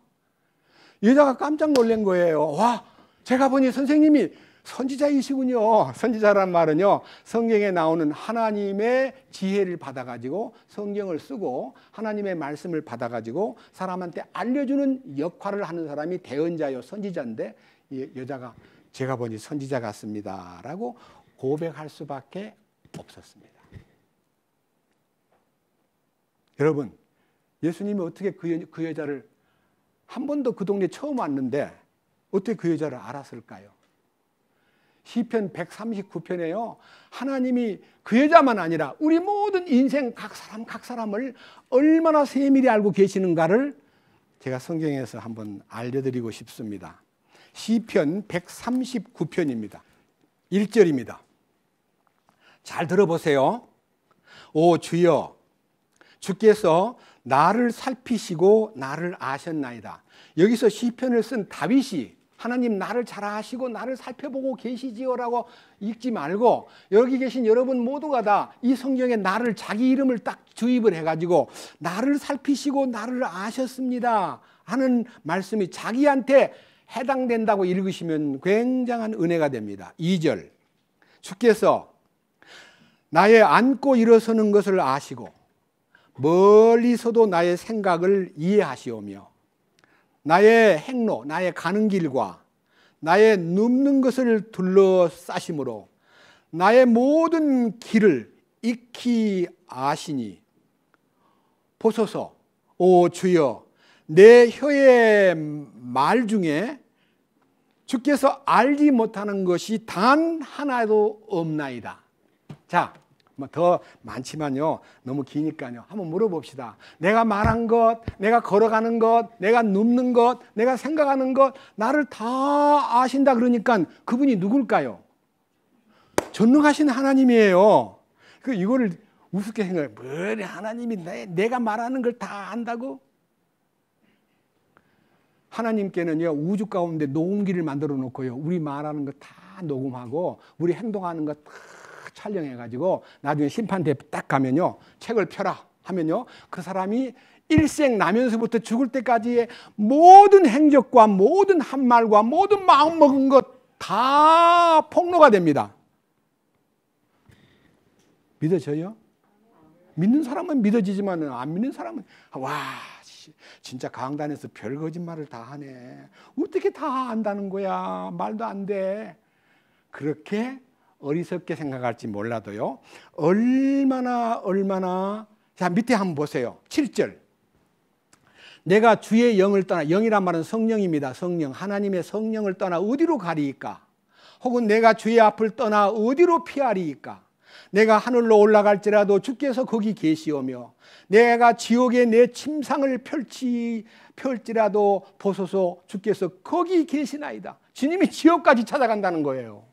여자가 깜짝 놀란 거예요. 와, 제가 보니 선생님이 선지자이시군요. 선지자란 말은요, 성경에 나오는 하나님의 지혜를 받아가지고 성경을 쓰고 하나님의 말씀을 받아가지고 사람한테 알려주는 역할을 하는 사람이 대언자요, 선지자인데, 이 여자가 제가 보니 선지자 같습니다 라고 고백할 수밖에 없었습니다. 여러분, 예수님이 어떻게 그 여자를, 한 번도 그 동네 처음 왔는데 어떻게 그 여자를 알았을까요? 시편 139편에요, 하나님이 그 여자만 아니라 우리 모든 인생 각 사람을 얼마나 세밀히 알고 계시는가를 제가 성경에서 한번 알려드리고 싶습니다. 시편 139편입니다. 1절입니다. 잘 들어보세요. 오 주여, 주께서 나를 살피시고 나를 아셨나이다. 여기서 시편을 쓴 다윗이 하나님 나를 잘 아시고 나를 살펴보고 계시지요라고 읽지 말고, 여기 계신 여러분 모두가 다 이 성경에 나를, 자기 이름을 딱 주입을 해가지고 나를 살피시고 나를 아셨습니다 하는 말씀이 자기한테 해당된다고 읽으시면 굉장한 은혜가 됩니다. 2절, 주께서 나의 앉고 일어서는 것을 아시고 멀리서도 나의 생각을 이해하시오며 나의 행로, 나의 가는 길과 나의 눕는 것을 둘러싸심으로 나의 모든 길을 익히 아시니, 보소서 오 주여, 내 혀의 말 중에 주께서 알지 못하는 것이 단 하나도 없나이다. 자, 뭐 더 많지만요, 너무 기니까요, 한번 물어봅시다. 내가 말한 것, 내가 걸어가는 것, 내가 눕는 것, 내가 생각하는 것, 나를 다 아신다 그러니까 그분이 누굴까요? 전능하신 하나님이에요. 이거를 우습게 생각해. 뭐 하나님이 내가 말하는 걸 다 안다고? 하나님께는요, 우주 가운데 녹음기를 만들어 놓고요, 우리 말하는 거 다 녹음하고 우리 행동하는 거 다 촬영해가지고 나중에 심판대에 딱 가면요, 책을 펴라 하면요, 그 사람이 일생 나면서부터 죽을 때까지의 모든 행적과 모든 한말과 모든 마음먹은 것 다 폭로가 됩니다. 믿어져요? 믿는 사람은 믿어지지만 안 믿는 사람은 와, 진짜 강단에서 별 거짓말을 다 하네. 어떻게 다 안다는 거야. 말도 안 돼. 그렇게 어리석게 생각할지 몰라도요. 얼마나 자 밑에 한번 보세요. 7절. 내가 주의 영을 떠나, 영이란 말은 성령입니다. 성령, 하나님의 성령을 떠나 어디로 가리이까? 혹은 내가 주의 앞을 떠나 어디로 피하리이까? 내가 하늘로 올라갈지라도 주께서 거기 계시오며 내가 지옥에 내 침상을 펼지라도 보소서 주께서 거기 계시나이다. 주님이 지옥까지 찾아간다는 거예요.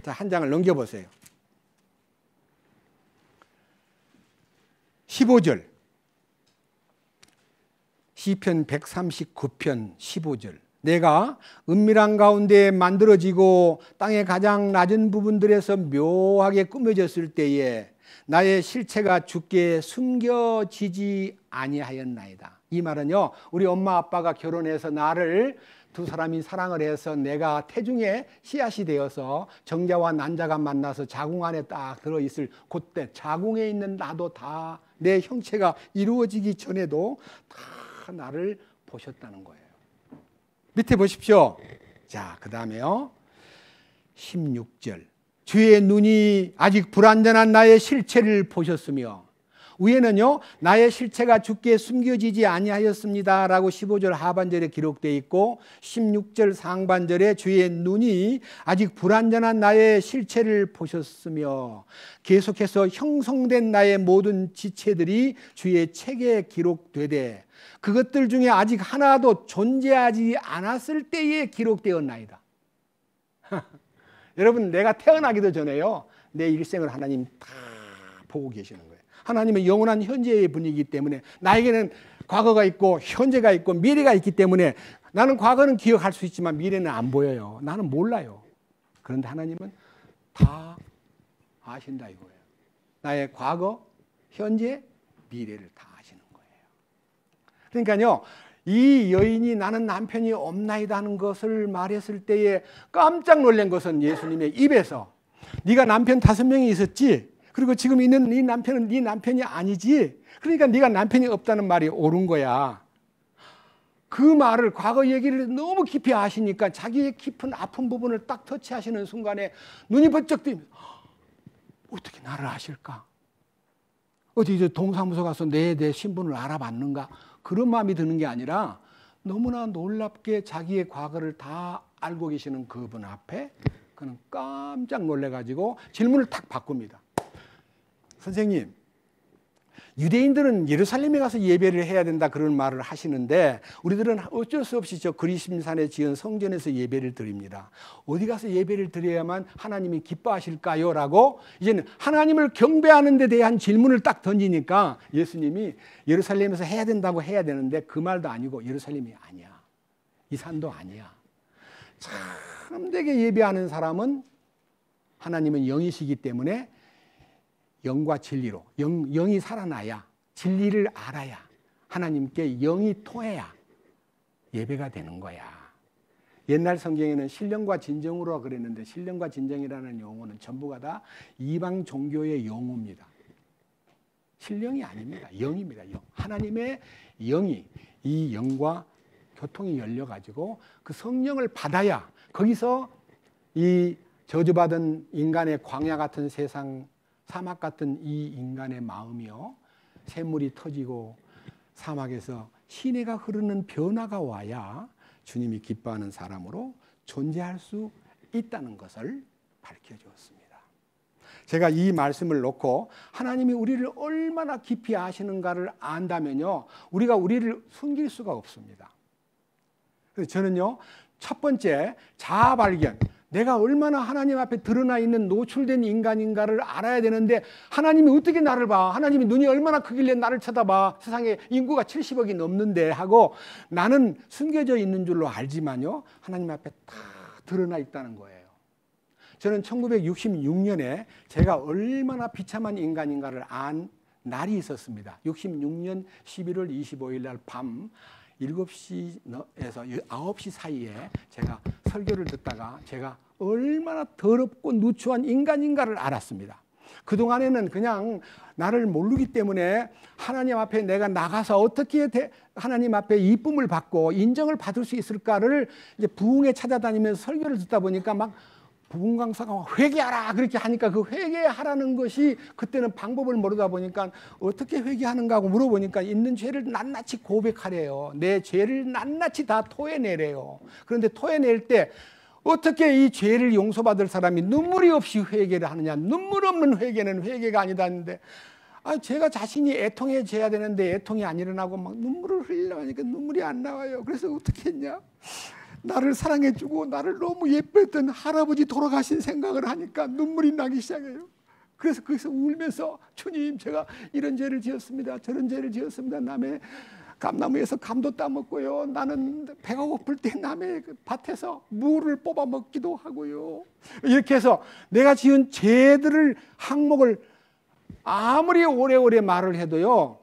자, 한 장을 넘겨보세요. 15절. 시편 139편 15절. 내가 은밀한 가운데 만들어지고 땅의 가장 낮은 부분들에서 묘하게 꾸며졌을 때에 나의 실체가 주께 숨겨지지 아니하였나이다. 이 말은요, 우리 엄마 아빠가 결혼해서 나를 두 사람이 사랑을 해서 내가 태중에 씨앗이 되어서 정자와 난자가 만나서 자궁 안에 딱 들어있을 그때 자궁에 있는 나도 다 내 형체가 이루어지기 전에도 다 나를 보셨다는 거예요. 밑에 보십시오. 자, 그 다음에요. 16절. 주의 눈이 아직 불완전한 나의 실체를 보셨으며, 위에는요, 나의 실체가 주께 숨겨지지 아니하였습니다 라고 15절 하반절에 기록되어 있고 16절 상반절에 주의 눈이 아직 불완전한 나의 실체를 보셨으며 계속해서 형성된 나의 모든 지체들이 주의 책에 기록되되 그것들 중에 아직 하나도 존재하지 않았을 때에 기록되었나이다. 여러분, 내가 태어나기도 전에요, 내 일생을 하나님 다 보고 계시는 거예요. 하나님은 영원한 현재의 분이기 때문에 나에게는 과거가 있고 현재가 있고 미래가 있기 때문에 나는 과거는 기억할 수 있지만 미래는 안 보여요. 나는 몰라요. 그런데 하나님은 다 아신다 이거예요. 나의 과거, 현재, 미래를 다 아시는 거예요. 그러니까요, 이 여인이 나는 남편이 없나이다 하는 것을 말했을 때에 깜짝 놀란 것은 예수님의 입에서 네가 남편 5명이 있었지? 그리고 지금 있는 네 남편은 네 남편이 아니지? 그러니까 네가 남편이 없다는 말이 옳은 거야. 그 말을, 과거 얘기를 너무 깊이 아시니까 자기의 깊은 아픈 부분을 딱 터치하시는 순간에 눈이 번쩍 뜨면서 어떻게 나를 아실까? 어디 이제 동사무소 가서 내 신분을 알아봤는가? 그런 마음이 드는 게 아니라 너무나 놀랍게 자기의 과거를 다 알고 계시는 그분 앞에 그는 깜짝 놀래가지고 질문을 탁 바꿉니다. 선생님, 유대인들은 예루살렘에 가서 예배를 해야 된다 그런 말을 하시는데 우리들은 어쩔 수 없이 저 그리심산에 지은 성전에서 예배를 드립니다. 어디 가서 예배를 드려야만 하나님이 기뻐하실까요? 라고 이제는 하나님을 경배하는 데 대한 질문을 딱 던지니까 예수님이 예루살렘에서 해야 된다고 해야 되는데 그 말도 아니고 예루살렘이 아니야. 이 산도 아니야. 참되게 예배하는 사람은 하나님은 영이시기 때문에 영과 진리로, 영이 살아나야, 진리를 알아야, 하나님께 영이 통해야 예배가 되는 거야. 옛날 성경에는 신령과 진정으로 그랬는데 신령과 진정이라는 용어는 전부가 다 이방 종교의 용어입니다. 신령이 아닙니다. 영입니다. 영. 하나님의 영이, 이 영과 교통이 열려가지고 그 성령을 받아야 거기서 이 저주받은 인간의 광야 같은 세상, 사막 같은 이 인간의 마음이요, 샘물이 터지고 사막에서 시내가 흐르는 변화가 와야 주님이 기뻐하는 사람으로 존재할 수 있다는 것을 밝혀주었습니다. 제가 이 말씀을 놓고 하나님이 우리를 얼마나 깊이 아시는가를 안다면요, 우리가 우리를 숨길 수가 없습니다. 그래서 저는요, 첫 번째 자아 발견, 내가 얼마나 하나님 앞에 드러나 있는 노출된 인간인가를 알아야 되는데 하나님이 어떻게 나를 봐? 하나님이 눈이 얼마나 크길래 나를 쳐다봐? 세상에 인구가 70억이 넘는데 하고 나는 숨겨져 있는 줄로 알지만요, 하나님 앞에 다 드러나 있다는 거예요. 저는 1966년에 제가 얼마나 비참한 인간인가를 안 날이 있었습니다. 66년 11월 25일 날 밤 7시에서 9시 사이에 제가 설교를 듣다가 제가 얼마나 더럽고 누추한 인간인가를 알았습니다. 그동안에는 그냥 나를 모르기 때문에 하나님 앞에 내가 나가서 어떻게 하나님 앞에 이쁨을 받고 인정을 받을 수 있을까를 이제 부흥회 찾아다니면서 설교를 듣다 보니까 막 부흥 강사가 회개하라 그렇게 하니까 그 회개하라는 것이 그때는 방법을 모르다 보니까 어떻게 회개하는가 하고 물어보니까 있는 죄를 낱낱이 고백하래요. 내 죄를 낱낱이 다 토해내래요. 그런데 토해낼 때 어떻게 이 죄를 용서받을 사람이 눈물이 없이 회개를 하느냐. 눈물 없는 회개는 회개가 아니다 했는데 제가 자신이 애통해져야 되는데 애통이 안 일어나고 막 눈물을 흘리려고 하니까 눈물이 안 나와요. 그래서 어떻게 했냐. 나를 사랑해주고 나를 너무 예뻐했던 할아버지 돌아가신 생각을 하니까 눈물이 나기 시작해요. 그래서 거기서 울면서 주님 제가 이런 죄를 지었습니다. 저런 죄를 지었습니다. 남의 감나무에서 감도 따먹고요. 나는 배가 고플 때 남의 밭에서 무를 뽑아 먹기도 하고요. 이렇게 해서 내가 지은 죄들을 항목을 아무리 오래오래 말을 해도요.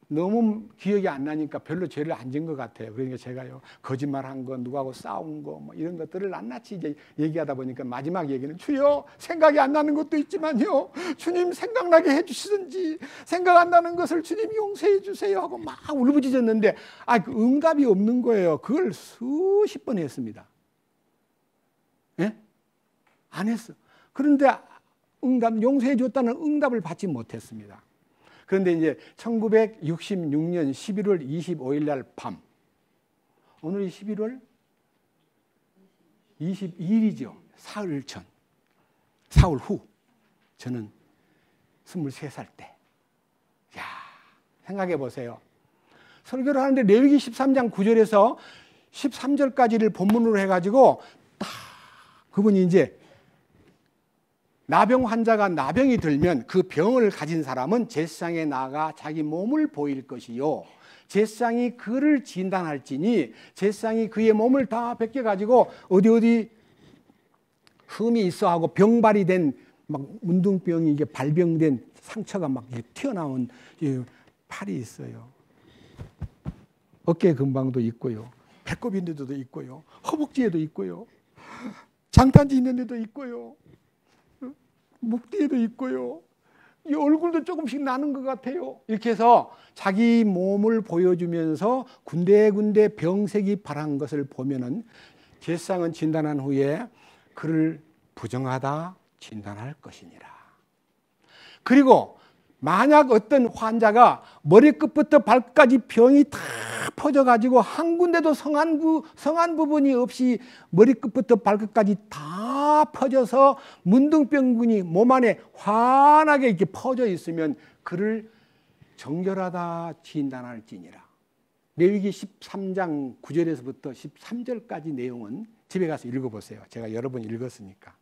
너무 기억이 안 나니까 별로 죄를 안 지은 것 같아요. 그러니까 제가요 거짓말한 거, 누구하고 싸운 거, 뭐 이런 것들을 낱낱이 이제 얘기하다 보니까 마지막 얘기는 주여 생각이 안 나는 것도 있지만요, 주님 생각나게 해주시든지 생각 안 나는 것을 주님 용서해 주세요 하고 막 울부짖었는데 그 응답이 없는 거예요. 그걸 수십 번 했습니다. 예? 안 했어. 그런데 용서해 줬다는 응답을 받지 못했습니다. 그런데 이제 1966년 11월 25일 날 밤, 오늘이 11월 22일이죠. 사흘 전, 사흘 후, 저는 23살 때. 야, 생각해 보세요. 설교를 하는데 레위기 13장 9절에서 13절까지를 본문으로 해가지고 딱 그분이 이제 나병 환자가 나병이 들면 그 병을 가진 사람은 제사장에 나가 자기 몸을 보일 것이요, 제사장이 그를 진단할지니 제사장이 그의 몸을 다 벗겨가지고 어디 흠이 있어 하고 병발이 된 막 문둥병이 이게 발병된 상처가 막 튀어나온 팔이 있어요. 어깨 근방도 있고요, 배꼽 있는 데도 있고요, 허벅지에도 있고요, 장탄지 있는 데도 있고요, 목 뒤에도 있고요, 이 얼굴도 조금씩 나는 것 같아요. 이렇게 해서 자기 몸을 보여주면서 군데군데 병색이 발한 것을 보면은 제사장은 진단한 후에 그를 부정하다 진단할 것이니라. 그리고 만약 어떤 환자가 머리끝부터 발끝까지 병이 다 퍼져가지고 한 군데도 성한 부분이 없이 머리끝부터 발끝까지 다 퍼져서 문둥병군이 몸 안에 환하게 이렇게 퍼져 있으면 그를 정결하다 진단할지니라. 레위기 13장 9절에서부터 13절까지 내용은 집에 가서 읽어보세요. 제가 여러 번 읽었으니까.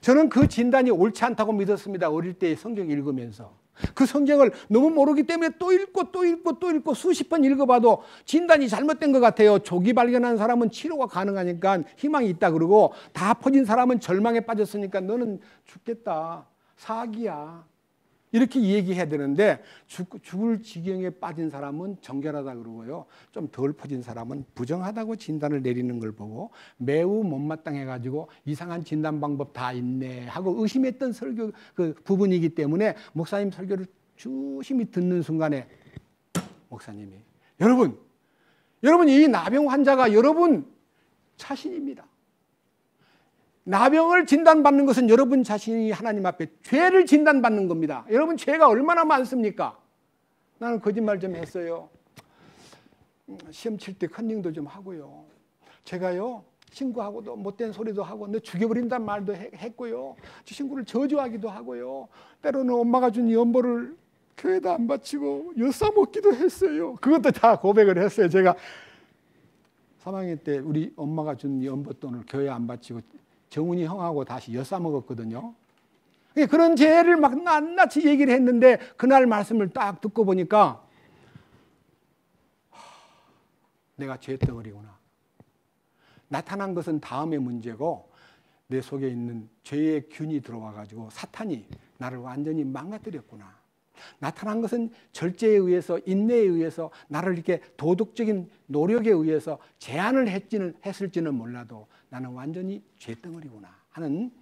저는 그 진단이 옳지 않다고 믿었습니다. 어릴 때 성경 읽으면서. 그 성경을 너무 모르기 때문에 또 읽고 수십 번 읽어봐도 진단이 잘못된 것 같아요. 조기 발견한 사람은 치료가 가능하니까 희망이 있다 그러고, 다 퍼진 사람은 절망에 빠졌으니까 너는 죽겠다, 사기야, 이렇게 얘기해야 되는데 죽을 지경에 빠진 사람은 정결하다 그러고요, 좀 덜 퍼진 사람은 부정하다고 진단을 내리는 걸 보고 매우 못마땅해가지고 이상한 진단 방법 다 있네 하고 의심했던 설교 그 부분이기 때문에 목사님 설교를 주심히 듣는 순간에 목사님이 여러분 이 나병 환자가 여러분 자신입니다. 나병을 진단받는 것은 여러분 자신이 하나님 앞에 죄를 진단받는 겁니다. 여러분 죄가 얼마나 많습니까? 나는 거짓말 좀 했어요. 시험 칠 때 컨닝도 좀 하고요. 제가요 친구하고도 못된 소리도 하고 너 죽여버린단 말도 했고요. 저 친구를 저주하기도 하고요. 때로는 엄마가 준 연보를 교회에다 안 바치고 엿싸먹기도 했어요. 그것도 다 고백을 했어요. 제가 3학년 때 우리 엄마가 준 연보돈을 교회에 안 바치고 정훈이 형하고 다시 엿싸먹었거든요. 그런 죄를 막 낱낱이 얘기를 했는데 그날 말씀을 딱 듣고 보니까 내가 죄덩어리구나. 나타난 것은 다음의 문제고 내 속에 있는 죄의 균이 들어와가지고 사탄이 나를 완전히 망가뜨렸구나. 나타난 것은 절제에 의해서, 인내에 의해서, 나를 이렇게 도덕적인 노력에 의해서 제한을 했을지는 몰라도 나는 완전히 죄덩어리구나 하는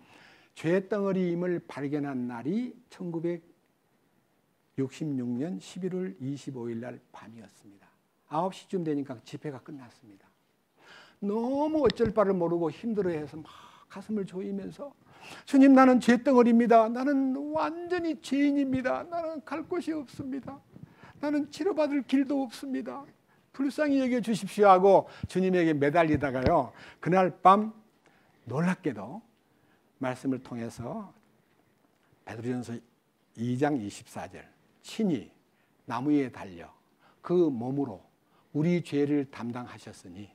죄덩어리임을 발견한 날이 1966년 11월 25일 날 밤이었습니다. 9시쯤 되니까 집회가 끝났습니다. 너무 어쩔 바를 모르고 힘들어해서 막 가슴을 조이면서 주님, 나는 죄덩어리입니다. 나는 완전히 죄인입니다. 나는 갈 곳이 없습니다. 나는 치료받을 길도 없습니다. 불쌍히 여겨 주십시오 하고 주님에게 매달리다가요, 그날 밤 놀랍게도 말씀을 통해서 베드로전서 2장 24절, 친히 나무 위에 달려 그 몸으로 우리 죄를 담당하셨으니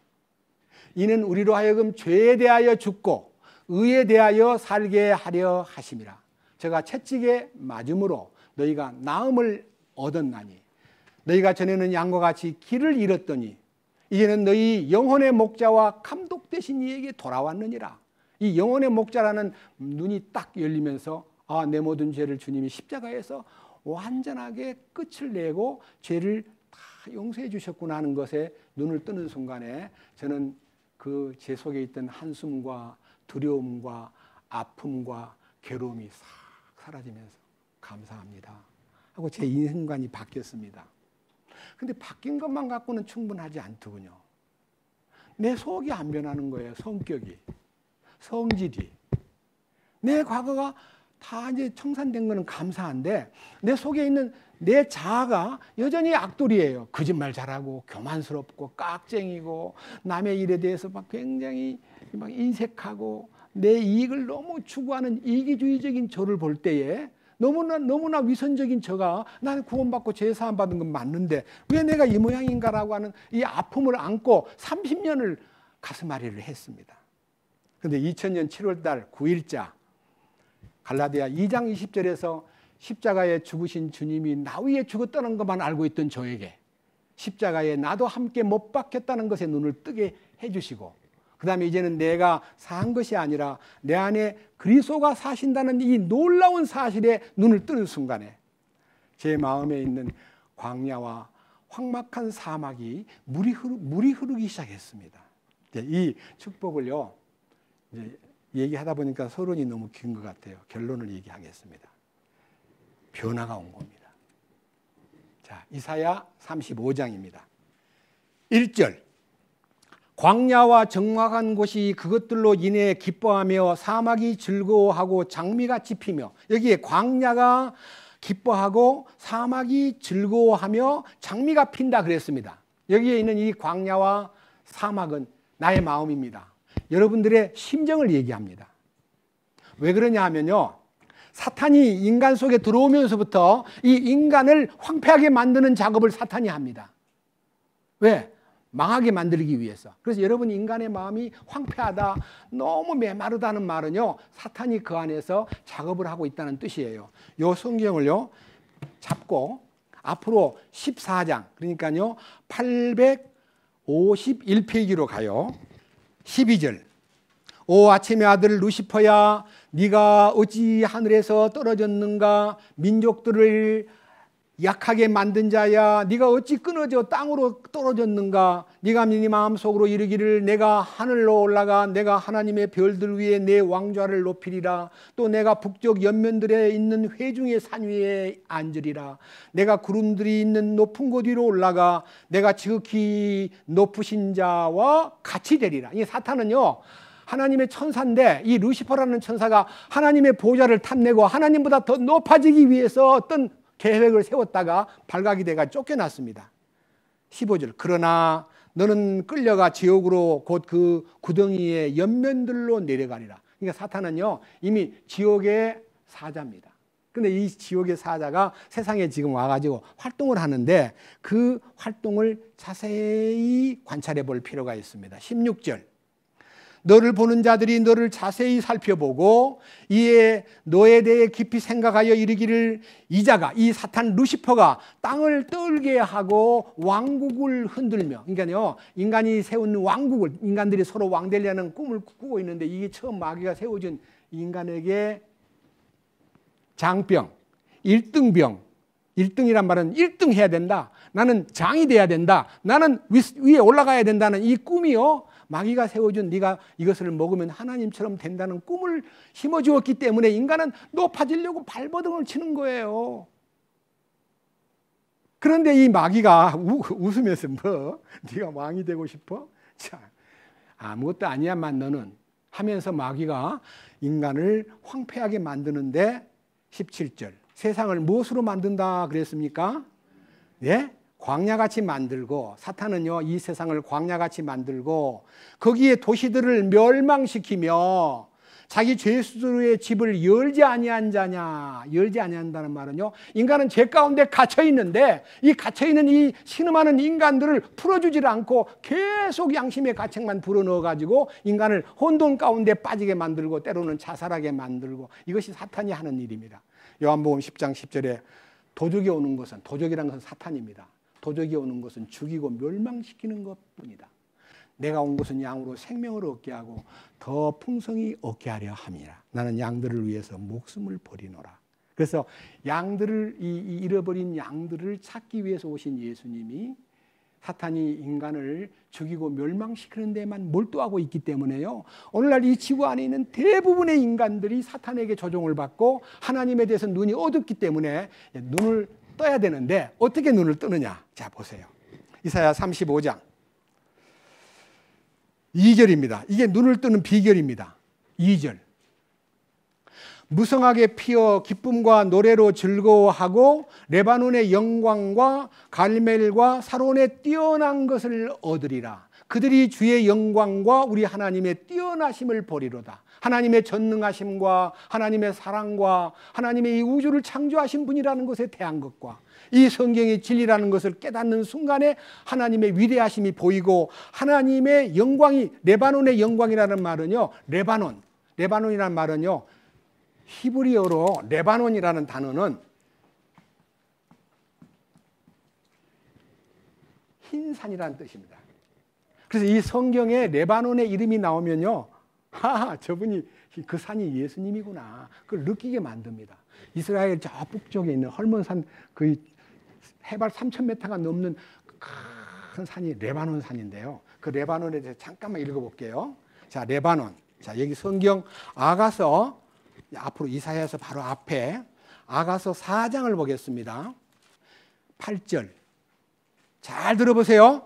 이는 우리로 하여금 죄에 대하여 죽고 의에 대하여 살게 하려 하심이라. 제가 채찍에 맞음으로 너희가 나음을 얻었나니 너희가 전에는 양과 같이 길을 잃었더니 이제는 너희 영혼의 목자와 감독 되신 이에게 돌아왔느니라. 이 영혼의 목자라는 눈이 딱 열리면서 내 모든 죄를 주님이 십자가에서 완전하게 끝을 내고 죄를 다 용서해 주셨구나 하는 것에 눈을 뜨는 순간에 저는 그 제 속에 있던 한숨과 두려움과 아픔과 괴로움이 싹 사라지면서 감사합니다 하고 제 인생관이 바뀌었습니다. 근데 바뀐 것만 갖고는 충분하지 않더군요. 내 속이 안 변하는 거예요. 성격이, 성질이. 내 과거가 다 이제 청산된 거는 감사한데 내 속에 있는 내 자아가 여전히 악돌이에요. 거짓말 잘하고 교만스럽고 깍쟁이고 남의 일에 대해서 막 굉장히 막 인색하고 내 이익을 너무 추구하는 이기주의적인 저를 볼 때에 너무나 위선적인 저가 나는 구원받고 죄 사함 받은 건 맞는데 왜 내가 이 모양인가라고 하는 이 아픔을 안고 30년을 가슴앓이를 했습니다. 그런데 2000년 7월달 9일자 갈라디아 2장 20절에서 십자가에 죽으신 주님이 나 위에 죽었다는 것만 알고 있던 저에게 십자가에 나도 함께 못 박혔다는 것에 눈을 뜨게 해주시고 그 다음에 이제는 내가 산 것이 아니라 내 안에 그리스도가 사신다는 이 놀라운 사실에 눈을 뜨는 순간에 제 마음에 있는 광야와 황막한 사막이 물이 흐르기 시작했습니다. 이 축복을요, 이제 얘기하다 보니까 서론이 너무 긴 것 같아요. 결론을 얘기하겠습니다. 변화가 온 겁니다. 자, 이사야 35장입니다. 1절. 광야와 적막한 곳이 그것들로 인해 기뻐하며 사막이 즐거워하고 장미같이 피며, 여기에 광야가 기뻐하고 사막이 즐거워하며 장미가 핀다 그랬습니다. 여기에 있는 이 광야와 사막은 나의 마음입니다. 여러분들의 심정을 얘기합니다. 왜 그러냐 하면요, 사탄이 인간 속에 들어오면서부터 이 인간을 황폐하게 만드는 작업을 사탄이 합니다. 왜? 망하게 만들기 위해서. 그래서 여러분 인간의 마음이 황폐하다, 너무 메마르다는 말은요, 사탄이 그 안에서 작업을 하고 있다는 뜻이에요. 이 성경을요 잡고 앞으로 14장, 그러니까요 851페이지로 가요. 12절. 오 아침의 아들 루시퍼야, 네가 어찌 하늘에서 떨어졌는가? 민족들을 약하게 만든 자야, 네가 어찌 끊어져 땅으로 떨어졌는가? 네가 네 마음속으로 이르기를 내가 하늘로 올라가 내가 하나님의 별들 위에 내 왕좌를 높이리라. 또 내가 북쪽 연면들에 있는 회중의 산 위에 앉으리라. 내가 구름들이 있는 높은 곳 위로 올라가 내가 지극히 높으신 자와 같이 되리라. 이 사탄은요, 하나님의 천사인데 이 루시퍼라는 천사가 하나님의 보좌를 탐내고 하나님보다 더 높아지기 위해서 어떤 계획을 세웠다가 발각이 돼가 쫓겨났습니다. 15절. 그러나 너는 끌려가 지옥으로 곧 그 구덩이의 연면들로 내려가리라. 그러니까 사탄은요 이미 지옥의 사자입니다. 근데 이 지옥의 사자가 세상에 지금 와가지고 활동을 하는데 그 활동을 자세히 관찰해 볼 필요가 있습니다. 16절. 너를 보는 자들이 너를 자세히 살펴보고 이에 너에 대해 깊이 생각하여 이르기를 이 자가, 이 사탄 루시퍼가 땅을 떨게 하고 왕국을 흔들며, 그러니까요 인간이 세운 왕국을, 인간들이 서로 왕 되려는 꿈을 꾸고 있는데 이게 처음 마귀가 세워준 인간에게 장병, 1등병, 1등이란 말은 1등 해야 된다, 나는 장이 돼야 된다, 나는 위에 올라가야 된다는 이 꿈이요 마귀가 세워준 네가 이것을 먹으면 하나님처럼 된다는 꿈을 심어주었기 때문에 인간은 높아지려고 발버둥을 치는 거예요. 그런데 이 마귀가 웃으면서 뭐 네가 왕이 되고 싶어? 자, 아무것도 아니야만 너는 하면서 마귀가 인간을 황폐하게 만드는데 17절 세상을 무엇으로 만든다 그랬습니까? 예? 광야같이 만들고 사탄은요 이 세상을 광야같이 만들고 거기에 도시들을 멸망시키며 자기 죄수들의 집을 열지 아니한 자냐. 열지 아니한다는 말은요 인간은 죄 가운데 갇혀 있는데 이 갇혀 있는 이 신음하는 인간들을 풀어주질 않고 계속 양심의 가책만 불어넣어 가지고 인간을 혼돈 가운데 빠지게 만들고 때로는 자살하게 만들고 이것이 사탄이 하는 일입니다. 요한복음 10장 10절에 도적이 오는 것은 도적이라는 것은 사탄입니다. 도적이 오는 것은 죽이고 멸망시키는 것뿐이다. 내가 온 것은 양으로 생명을 얻게 하고 더 풍성히 얻게 하려 함이라. 나는 양들을 위해서 목숨을 버리노라. 그래서 양들을 잃어버린 양들을 찾기 위해서 오신 예수님이 사탄이 인간을 죽이고 멸망시키는 데만 몰두하고 있기 때문에요. 오늘날 이 지구 안에 있는 대부분의 인간들이 사탄에게 조종을 받고 하나님에 대해서 눈이 어둡기 때문에 눈을 떠야 되는데 어떻게 눈을 뜨느냐? 자, 보세요. 이사야 35장 2절입니다. 이게 눈을 뜨는 비결입니다. 2절. 무성하게 피어 기쁨과 노래로 즐거워하고 레바논의 영광과 갈멜과 사론의 뛰어난 것을 얻으리라. 그들이 주의 영광과 우리 하나님의 뛰어나심을 보리로다. 하나님의 전능하심과 하나님의 사랑과 하나님의 이 우주를 창조하신 분이라는 것에 대한 것과 이 성경의 진리라는 것을 깨닫는 순간에 하나님의 위대하심이 보이고 하나님의 영광이 레바논의 영광이라는 말은요. 레바논이라는 말은요. 히브리어로 레바논이라는 단어는 흰 산이라는 뜻입니다. 그래서 이 성경에 레바논의 이름이 나오면요. 저분이 그 산이 예수님이구나. 그걸 느끼게 만듭니다. 이스라엘 저 북쪽에 있는 헐몬산 그 해발 3,000m가 넘는 큰 산이 레바논 산인데요. 그 레바논에 대해서 잠깐만 읽어볼게요. 자, 레바논. 자, 여기 성경 아가서 앞으로 이사야서 바로 앞에 아가서 4장을 보겠습니다. 8절. 잘 들어보세요.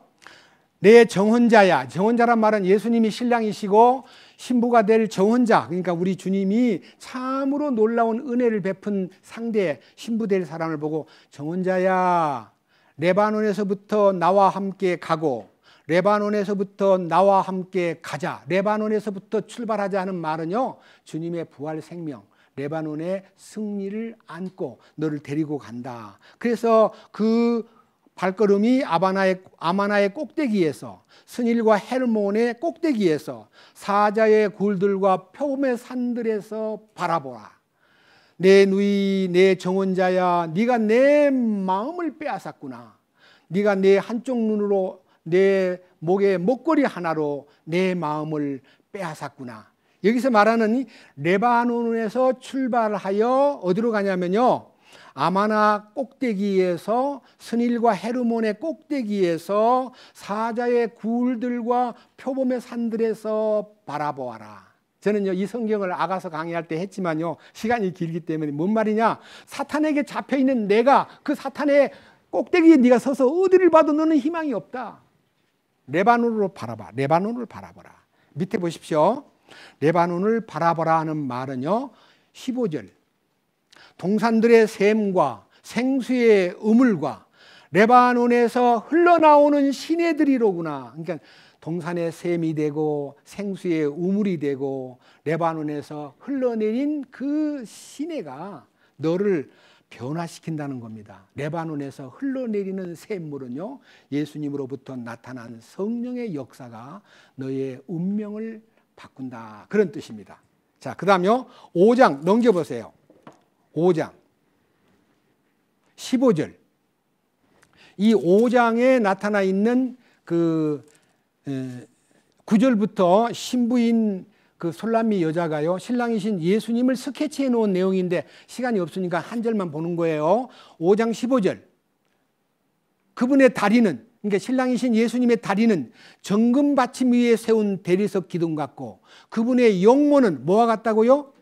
내 정혼자야. 정혼자란 말은 예수님이 신랑이시고 신부가 될 정혼자, 그러니까 우리 주님이 참으로 놀라운 은혜를 베푼 상대 신부 될 사람을 보고 정혼자야, 레바논에서부터 나와 함께 가고 레바논에서부터 나와 함께 가자. 레바논에서부터 출발하자 하는 말은요, 주님의 부활 생명, 레바논의 승리를 안고 너를 데리고 간다. 그래서 그 발걸음이 아마나의 꼭대기에서 스닐과 헬몬의 꼭대기에서 사자의 굴들과 표범의 산들에서 바라보라. 내 누이 내 정혼자야, 네가 내 마음을 빼앗았구나. 네가 내 한쪽 눈으로 내 목에 목걸이 하나로 내 마음을 빼앗았구나. 여기서 말하는 레바논에서 출발하여 어디로 가냐면요, 아마나 꼭대기에서 스닐과 헤르몬의 꼭대기에서 사자의 굴들과 표범의 산들에서 바라보아라. 저는요 이 성경을 아가서 강의할 때 했지만요 시간이 길기 때문에 뭔 말이냐, 사탄에게 잡혀있는 내가 그 사탄의 꼭대기에 네가 서서 어디를 봐도 너는 희망이 없다. 레바논으로 바라봐. 레바논을 바라보라. 밑에 보십시오. 레바논을 바라보라 하는 말은요 15절 동산들의 샘과 생수의 우물과 레바논에서 흘러나오는 시내들이로구나. 그러니까 동산의 샘이 되고 생수의 우물이 되고 레바논에서 흘러내린 그 시내가 너를 변화시킨다는 겁니다. 레바논에서 흘러내리는 샘물은요 예수님으로부터 나타난 성령의 역사가 너의 운명을 바꾼다, 그런 뜻입니다. 자, 그 다음요 5장 넘겨보세요. 5장 15절. 이 5장에 나타나 있는 그 9절부터 신부인 그 솔람미 여자가요 신랑이신 예수님을 스케치해 놓은 내용인데 시간이 없으니까 한 절만 보는 거예요. 5장 15절. 그분의 다리는 그러니까 신랑이신 예수님의 다리는 정금 받침 위에 세운 대리석 기둥 같고 그분의 용모는 뭐와 같다고요?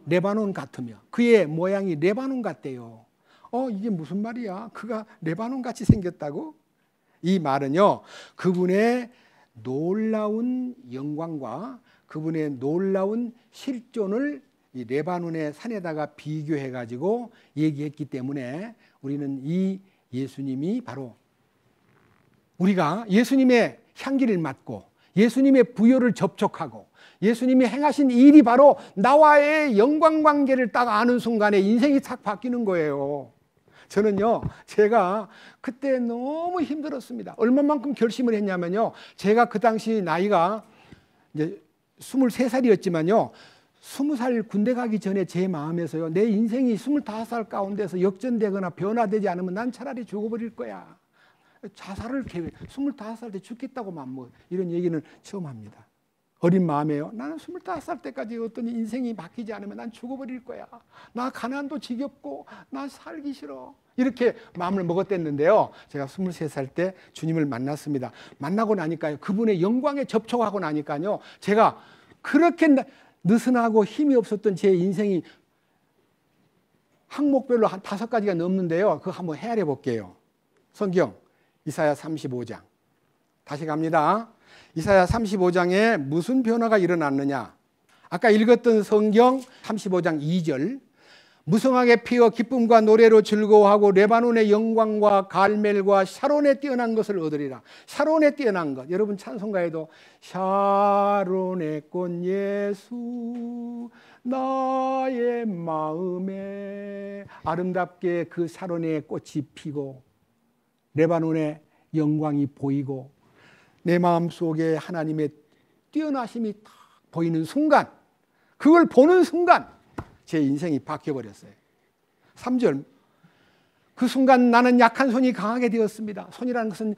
레바논 같으며 그의 모양이 레바논 같대요. 이게 무슨 말이야? 그가 레바논 같이 생겼다고? 이 말은요, 그분의 놀라운 영광과 그분의 놀라운 실존을 이 레바논의 산에다가 비교해 가지고 얘기했기 때문에 우리는 이 예수님이 바로 우리가 예수님의 향기를 맡고 예수님의 부요를 접촉하고 예수님이 행하신 일이 바로 나와의 영광 관계를 딱 아는 순간에 인생이 탁 바뀌는 거예요. 저는요, 제가 그때 너무 힘들었습니다. 얼마만큼 결심을 했냐면요, 제가 그 당시 나이가 이제 23살이었지만요, 20살 군대 가기 전에 제 마음에서요, 내 인생이 25살 가운데서 역전되거나 변화되지 않으면 난 차라리 죽어버릴 거야. 자살을 계획, 25살 때 죽겠다고만 뭐 이런 얘기는 처음 합니다. 어린 마음에요. 나는 25살 때까지 어떤 인생이 바뀌지 않으면 난 죽어버릴 거야. 나 가난도 지겹고 나 살기 싫어. 이렇게 마음을 먹었댔는데요. 제가 23살 때 주님을 만났습니다. 만나고 나니까요. 그분의 영광에 접촉하고 나니까요. 제가 그렇게 느슨하고 힘이 없었던 제 인생이 항목별로 한 5가지가 넘는데요. 그거 한번 헤아려 볼게요. 성경 이사야 35장. 다시 갑니다. 이사야 35장에 무슨 변화가 일어났느냐? 아까 읽었던 성경 35장 2절. 무성하게 피어 기쁨과 노래로 즐거워하고 레바논의 영광과 갈멜과 샤론에 뛰어난 것을 얻으리라. 샤론에 뛰어난 것. 여러분 찬송가에도 샤론의 꽃 예수 나의 마음에 아름답게 그 샤론의 꽃이 피고 레바논의 영광이 보이고 내 마음속에 하나님의 뛰어나심이 딱 보이는 순간, 그걸 보는 순간 제 인생이 바뀌어버렸어요. 3절, 그 순간 나는 약한 손이 강하게 되었습니다. 손이라는 것은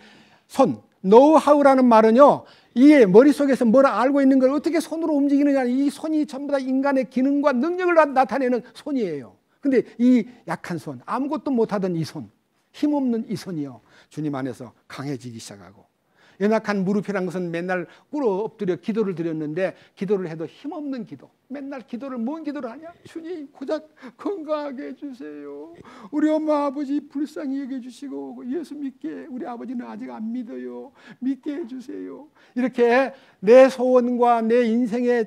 노하우라는 말은요, 이게 머릿속에서 뭘 알고 있는 걸 어떻게 손으로 움직이느냐, 이 손이 전부 다 인간의 기능과 능력을 나타내는 손이에요. 근데 이 약한 손, 아무것도 못하던 이 손, 힘없는 이 손이요, 주님 안에서 강해지기 시작하고, 연약한 무릎이라는 것은 맨날 꿇어 엎드려 기도를 드렸는데 기도를 해도 힘없는 기도, 맨날 기도를 뭔 기도를 하냐? 주님 고작 건강하게 해주세요. 우리 엄마 아버지 불쌍히 여겨 주시고 예수 믿게, 우리 아버지는 아직 안 믿어요. 믿게 해주세요. 이렇게 내 소원과 내 인생의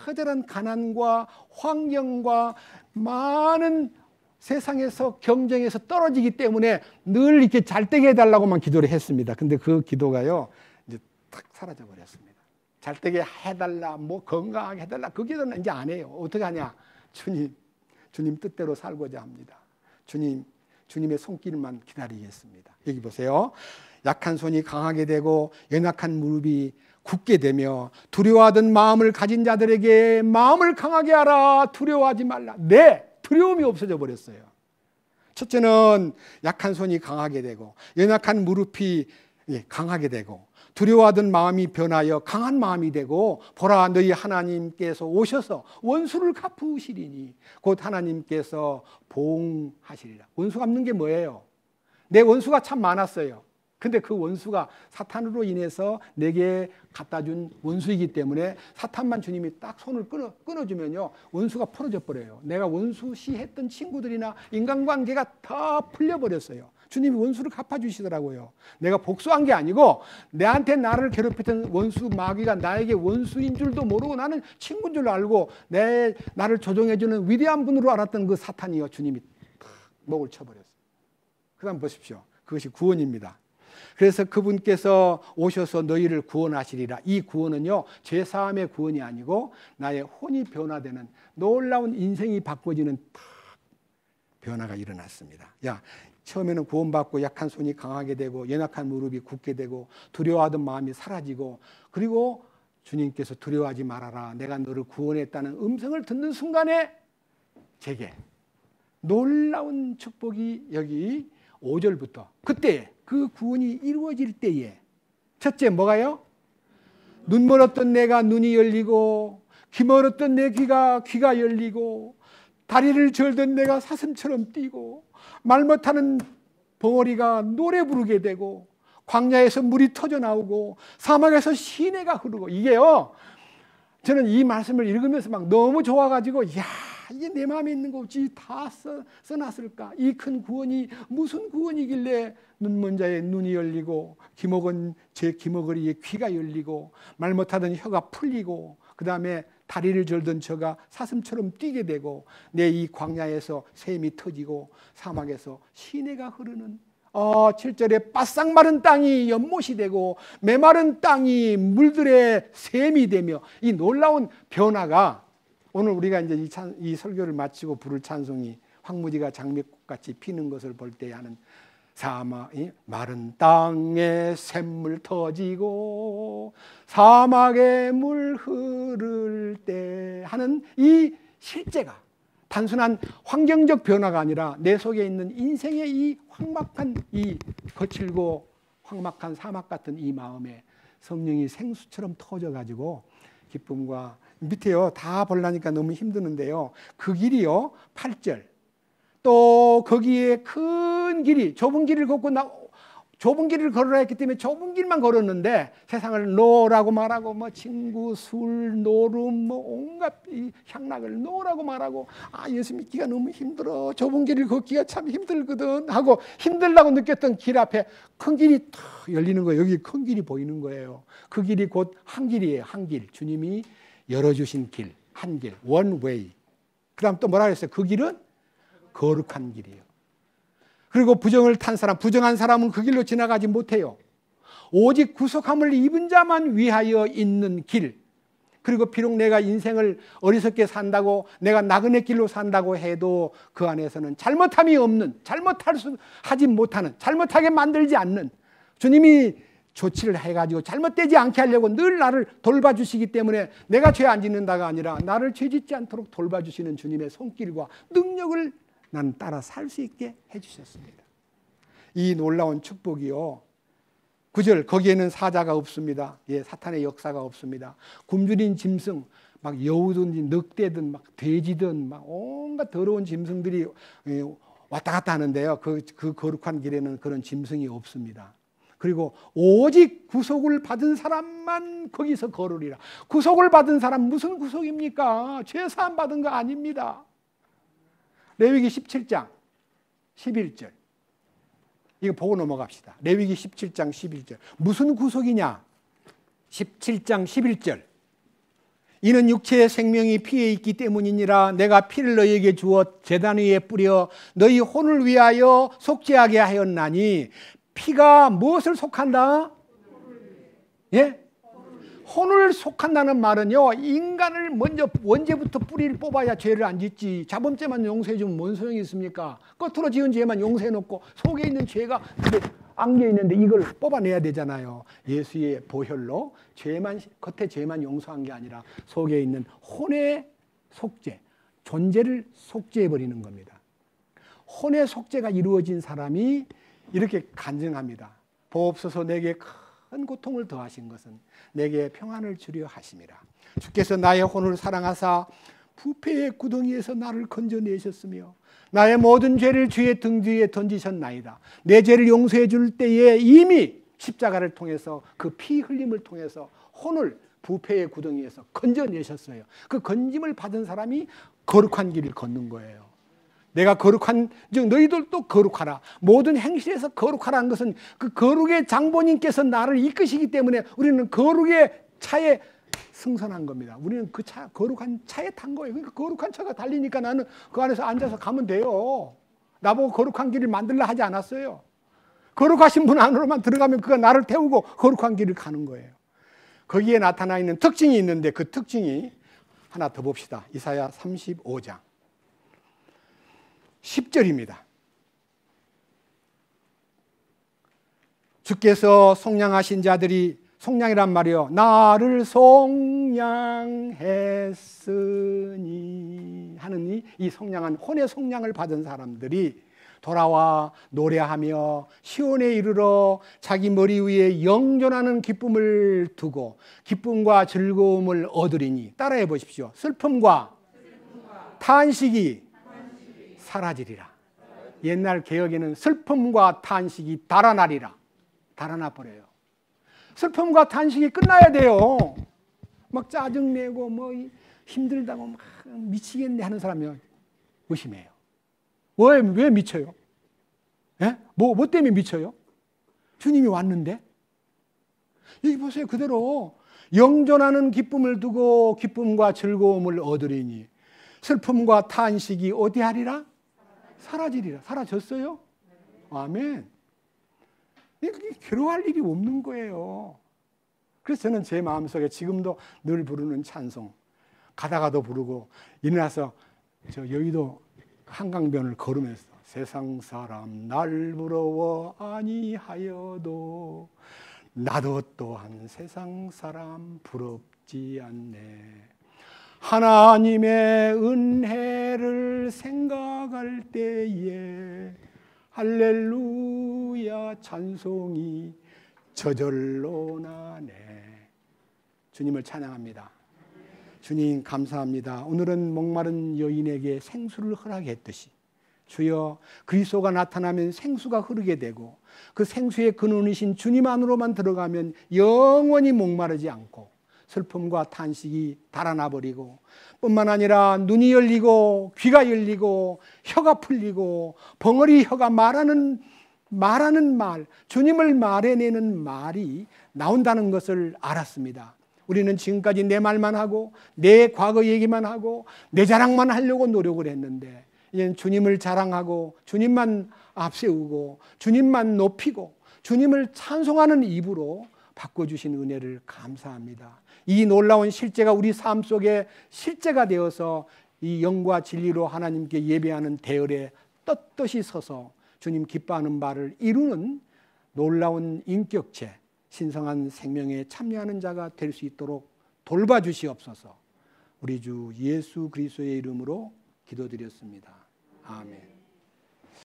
처절한 가난과 환경과 많은 세상에서 경쟁에서 떨어지기 때문에 늘 이렇게 잘 되게 해달라고만 기도를 했습니다. 근데 그 기도가요, 이제 탁 사라져 버렸습니다. 잘 되게 해달라, 뭐 건강하게 해달라, 그 기도는 이제 안 해요. 어떻게 하냐? 주님 뜻대로 살고자 합니다. 주님의 손길만 기다리겠습니다. 여기 보세요. 약한 손이 강하게 되고 연약한 무릎이 굳게 되며 두려워하던 마음을 가진 자들에게 마음을 강하게 하라. 두려워하지 말라. 두려움이 없어져 버렸어요. 첫째는 약한 손이 강하게 되고 연약한 무릎이 강하게 되고 두려워하던 마음이 변하여 강한 마음이 되고, 보라 너희 하나님께서 오셔서 원수를 갚으시리니 곧 하나님께서 보응하시리라. 원수 갚는 게 뭐예요? 내 원수가 참 많았어요. 근데 그 원수가 사탄으로 인해서 내게 갖다 준 원수이기 때문에 사탄만 주님이 딱 손을 끊어주면요, 원수가 풀어져 버려요. 내가 원수시했던 친구들이나 인간관계가 다 풀려버렸어요. 주님이 원수를 갚아주시더라고요. 내가 복수한 게 아니고 내한테 나를 괴롭혔던 원수 마귀가 나에게 원수인 줄도 모르고 나는 친구인 줄 알고 나를 조종해주는 위대한 분으로 알았던 그 사탄이요, 주님이 목을 쳐버렸어요. 그 다음 보십시오. 그것이 구원입니다. 그래서 그분께서 오셔서 너희를 구원하시리라. 이 구원은요, 죄사함의 구원이 아니고 나의 혼이 변화되는 놀라운 인생이 바꿔지는 변화가 일어났습니다. 처음에는 구원받고 약한 손이 강하게 되고 연약한 무릎이 굳게 되고 두려워하던 마음이 사라지고, 그리고 주님께서 두려워하지 말아라, 내가 너를 구원했다는 음성을 듣는 순간에 제게 놀라운 축복이 여기 5절부터, 그때 그 구원이 이루어질 때에 첫째 뭐가요? 눈 멀었던 내가 눈이 열리고 귀 멀었던 내 귀가 열리고 다리를 절던 내가 사슴처럼 뛰고 말 못하는 벙어리가 노래 부르게 되고 광야에서 물이 터져 나오고 사막에서 시내가 흐르고, 이게요, 저는 이 말씀을 읽으면서 막 너무 좋아가지고, 이게 내 마음에 있는 거 없지 다 써놨을까? 이 큰 구원이 무슨 구원이길래 눈먼 자의 눈이 열리고 기목은 제 기머거리의 귀가 열리고 말 못하던 혀가 풀리고 그 다음에 다리를 절던 저가 사슴처럼 뛰게 되고 내 이 광야에서 샘이 터지고 사막에서 시내가 흐르는 7절에 바싹 마른 땅이 연못이 되고 메마른 땅이 물들의 샘이 되며, 이 놀라운 변화가 오늘 우리가 이제 이 설교를 마치고 부를 찬송이 황무지가 장미꽃같이 피는 것을 볼 때 하는 사막이 마른 땅에 샘물 터지고 사막에 물 흐를 때 하는 이 실제가 단순한 환경적 변화가 아니라 내 속에 있는 인생의 이 황막한, 이 거칠고 황막한 사막 같은 이 마음에 성령이 생수처럼 터져가지고 기쁨과, 밑에요 다 보려니까 너무 힘드는데요, 그 길이요 8절, 또 거기에 큰 길이, 좁은 길을 걷고 좁은 길을 걸으라 했기 때문에 좁은 길만 걸었는데 세상을 노라고 말하고 뭐 친구, 술, 노름, 뭐 온갖 이 향락을 노라고 말하고, 예수 믿기가 너무 힘들어, 좁은 길을 걷기가 참 힘들거든 하고 힘들다고 느꼈던 길 앞에 큰 길이 탁 열리는 거예요. 여기 큰 길이 보이는 거예요. 그 길이 곧 한 길이에요. 한 길, 주님이 열어주신 길, 한 길, one way. 그 다음 또 뭐라 그랬어요? 그 길은 거룩한 길이에요. 그리고 부정을 탄 사람, 부정한 사람은 그 길로 지나가지 못해요. 오직 구속함을 입은 자만 위하여 있는 길. 그리고 비록 내가 인생을 어리석게 산다고, 내가 나그네 길로 산다고 해도 그 안에서는 잘못함이 없는, 하지 못하는, 잘못하게 만들지 않는, 주님이 조치를 해가지고 잘못되지 않게 하려고 늘 나를 돌봐주시기 때문에 내가 죄 안 짓는다가 아니라 나를 죄 짓지 않도록 돌봐주시는 주님의 손길과 능력을 나는 따라 살 수 있게 해주셨습니다. 이 놀라운 축복이요, 9절, 거기에는 사자가 없습니다. 사탄의 역사가 없습니다. 굶주린 짐승, 막 여우든 늑대든 막 돼지든 막 온갖 더러운 짐승들이 왔다 갔다 하는데요, 그 거룩한 길에는 그런 짐승이 없습니다. 그리고 오직 구속을 받은 사람만 거기서 걸으리라. 구속을 받은 사람, 무슨 구속입니까? 죄 사함 받은 거 아닙니다. 레위기 17장 11절, 이거 보고 넘어갑시다. 레위기 17장 11절, 무슨 구속이냐? 17장 11절, 이는 육체의 생명이 피에 있기 때문이니라. 내가 피를 너희에게 주어 제단 위에 뿌려 너희 혼을 위하여 속죄하게 하였나니. 피가 무엇을 속한다? 예? 혼을 속한다는 말은요, 인간을 먼저 원죄부터 뿌리를 뽑아야 죄를 안 짓지. 자범죄만 용서해주면 뭔 소용이 있습니까? 겉으로 지은 죄만 용서해놓고 속에 있는 죄가 안겨 있는데 이걸 뽑아내야 되잖아요. 예수의 보혈로 겉에 죄만 용서한 게 아니라 속에 있는 혼의 속죄, 존재를 속죄해버리는 겁니다. 혼의 속죄가 이루어진 사람이 이렇게 간증합니다. 보옵소서, 내게 큰 고통을 더하신 것은 내게 평안을 주려 하심이라. 주께서 나의 혼을 사랑하사 부패의 구덩이에서 나를 건져내셨으며 나의 모든 죄를 주의 등 뒤에 던지셨나이다. 내 죄를 용서해 줄 때에 이미 십자가를 통해서 그 피 흘림을 통해서 혼을 부패의 구덩이에서 건져내셨어요. 그 건짐을 받은 사람이 거룩한 길을 걷는 거예요. 내가 거룩한 즉 너희들도 거룩하라. 모든 행실에서 거룩하라는 것은 그 거룩의 장보님께서 나를 이끄시기 때문에 우리는 거룩의 차에 승선한 겁니다. 우리는 그 거룩한 차에 탄 거예요. 그러니까 거룩한 차가 달리니까 나는 그 안에서 앉아서 가면 돼요. 나보고 거룩한 길을 만들라 하지 않았어요. 거룩하신 분 안으로만 들어가면 그가 나를 태우고 거룩한 길을 가는 거예요. 거기에 나타나 있는 특징이 있는데 그 특징이 하나 더 봅시다. 이사야 35장 10절입니다. 주께서 속량하신 자들이, 속량이란 말이요, 나를 속량했으니 하는 이 속량한 혼의 속량을 받은 사람들이 돌아와 노래하며 시온에 이르러 자기 머리 위에 영존하는 기쁨을 두고 기쁨과 즐거움을 얻으리니. 따라해 보십시오. 슬픔과 탄식이 사라지리라. 옛날 개혁에는 슬픔과 탄식이 달아나리라. 달아나 버려요. 슬픔과 탄식이 끝나야 돼요. 막 짜증내고 뭐 힘들다고 막 미치겠네 하는 사람이 의심해요. 왜 미쳐요? 예? 뭐 때문에 미쳐요? 주님이 왔는데? 여기 보세요. 그대로 영존하는 기쁨을 두고 기쁨과 즐거움을 얻으리니 슬픔과 탄식이 어디 하리라? 사라지리라. 사라졌어요? 아멘. 괴로워할 일이 없는 거예요. 그래서 저는 제 마음속에 지금도 늘 부르는 찬송, 가다가도 부르고 일어나서 저 여의도 한강변을 걸으면서 세상 사람 날 부러워 아니하여도 나도 또한 세상 사람 부럽지 않네. 하나님의 은혜를 생각할 때에 할렐루야 찬송이 저절로 나네. 주님을 찬양합니다. 주님 감사합니다. 오늘은 목마른 여인에게 생수를 허락했듯이 주여 그리스도가 나타나면 생수가 흐르게 되고 그 생수의 근원이신 주님 안으로만 들어가면 영원히 목마르지 않고 슬픔과 탄식이 달아나 버리고 뿐만 아니라 눈이 열리고 귀가 열리고 혀가 풀리고 벙어리 혀가 말하는 말, 주님을 말해내는 말이 나온다는 것을 알았습니다. 우리는 지금까지 내 말만 하고 내 과거 얘기만 하고 내 자랑만 하려고 노력을 했는데 이제는 주님을 자랑하고 주님만 앞세우고 주님만 높이고 주님을 찬송하는 입으로 바꿔주신 은혜를 감사합니다. 이 놀라운 실제가 우리 삶 속에 실제가 되어서 이 영과 진리로 하나님께 예배하는 대열에 떳떳이 서서 주님 기뻐하는 바를 이루는 놀라운 인격체, 신성한 생명에 참여하는 자가 될 수 있도록 돌봐주시옵소서. 우리 주 예수 그리스도의 이름으로 기도드렸습니다. 아멘.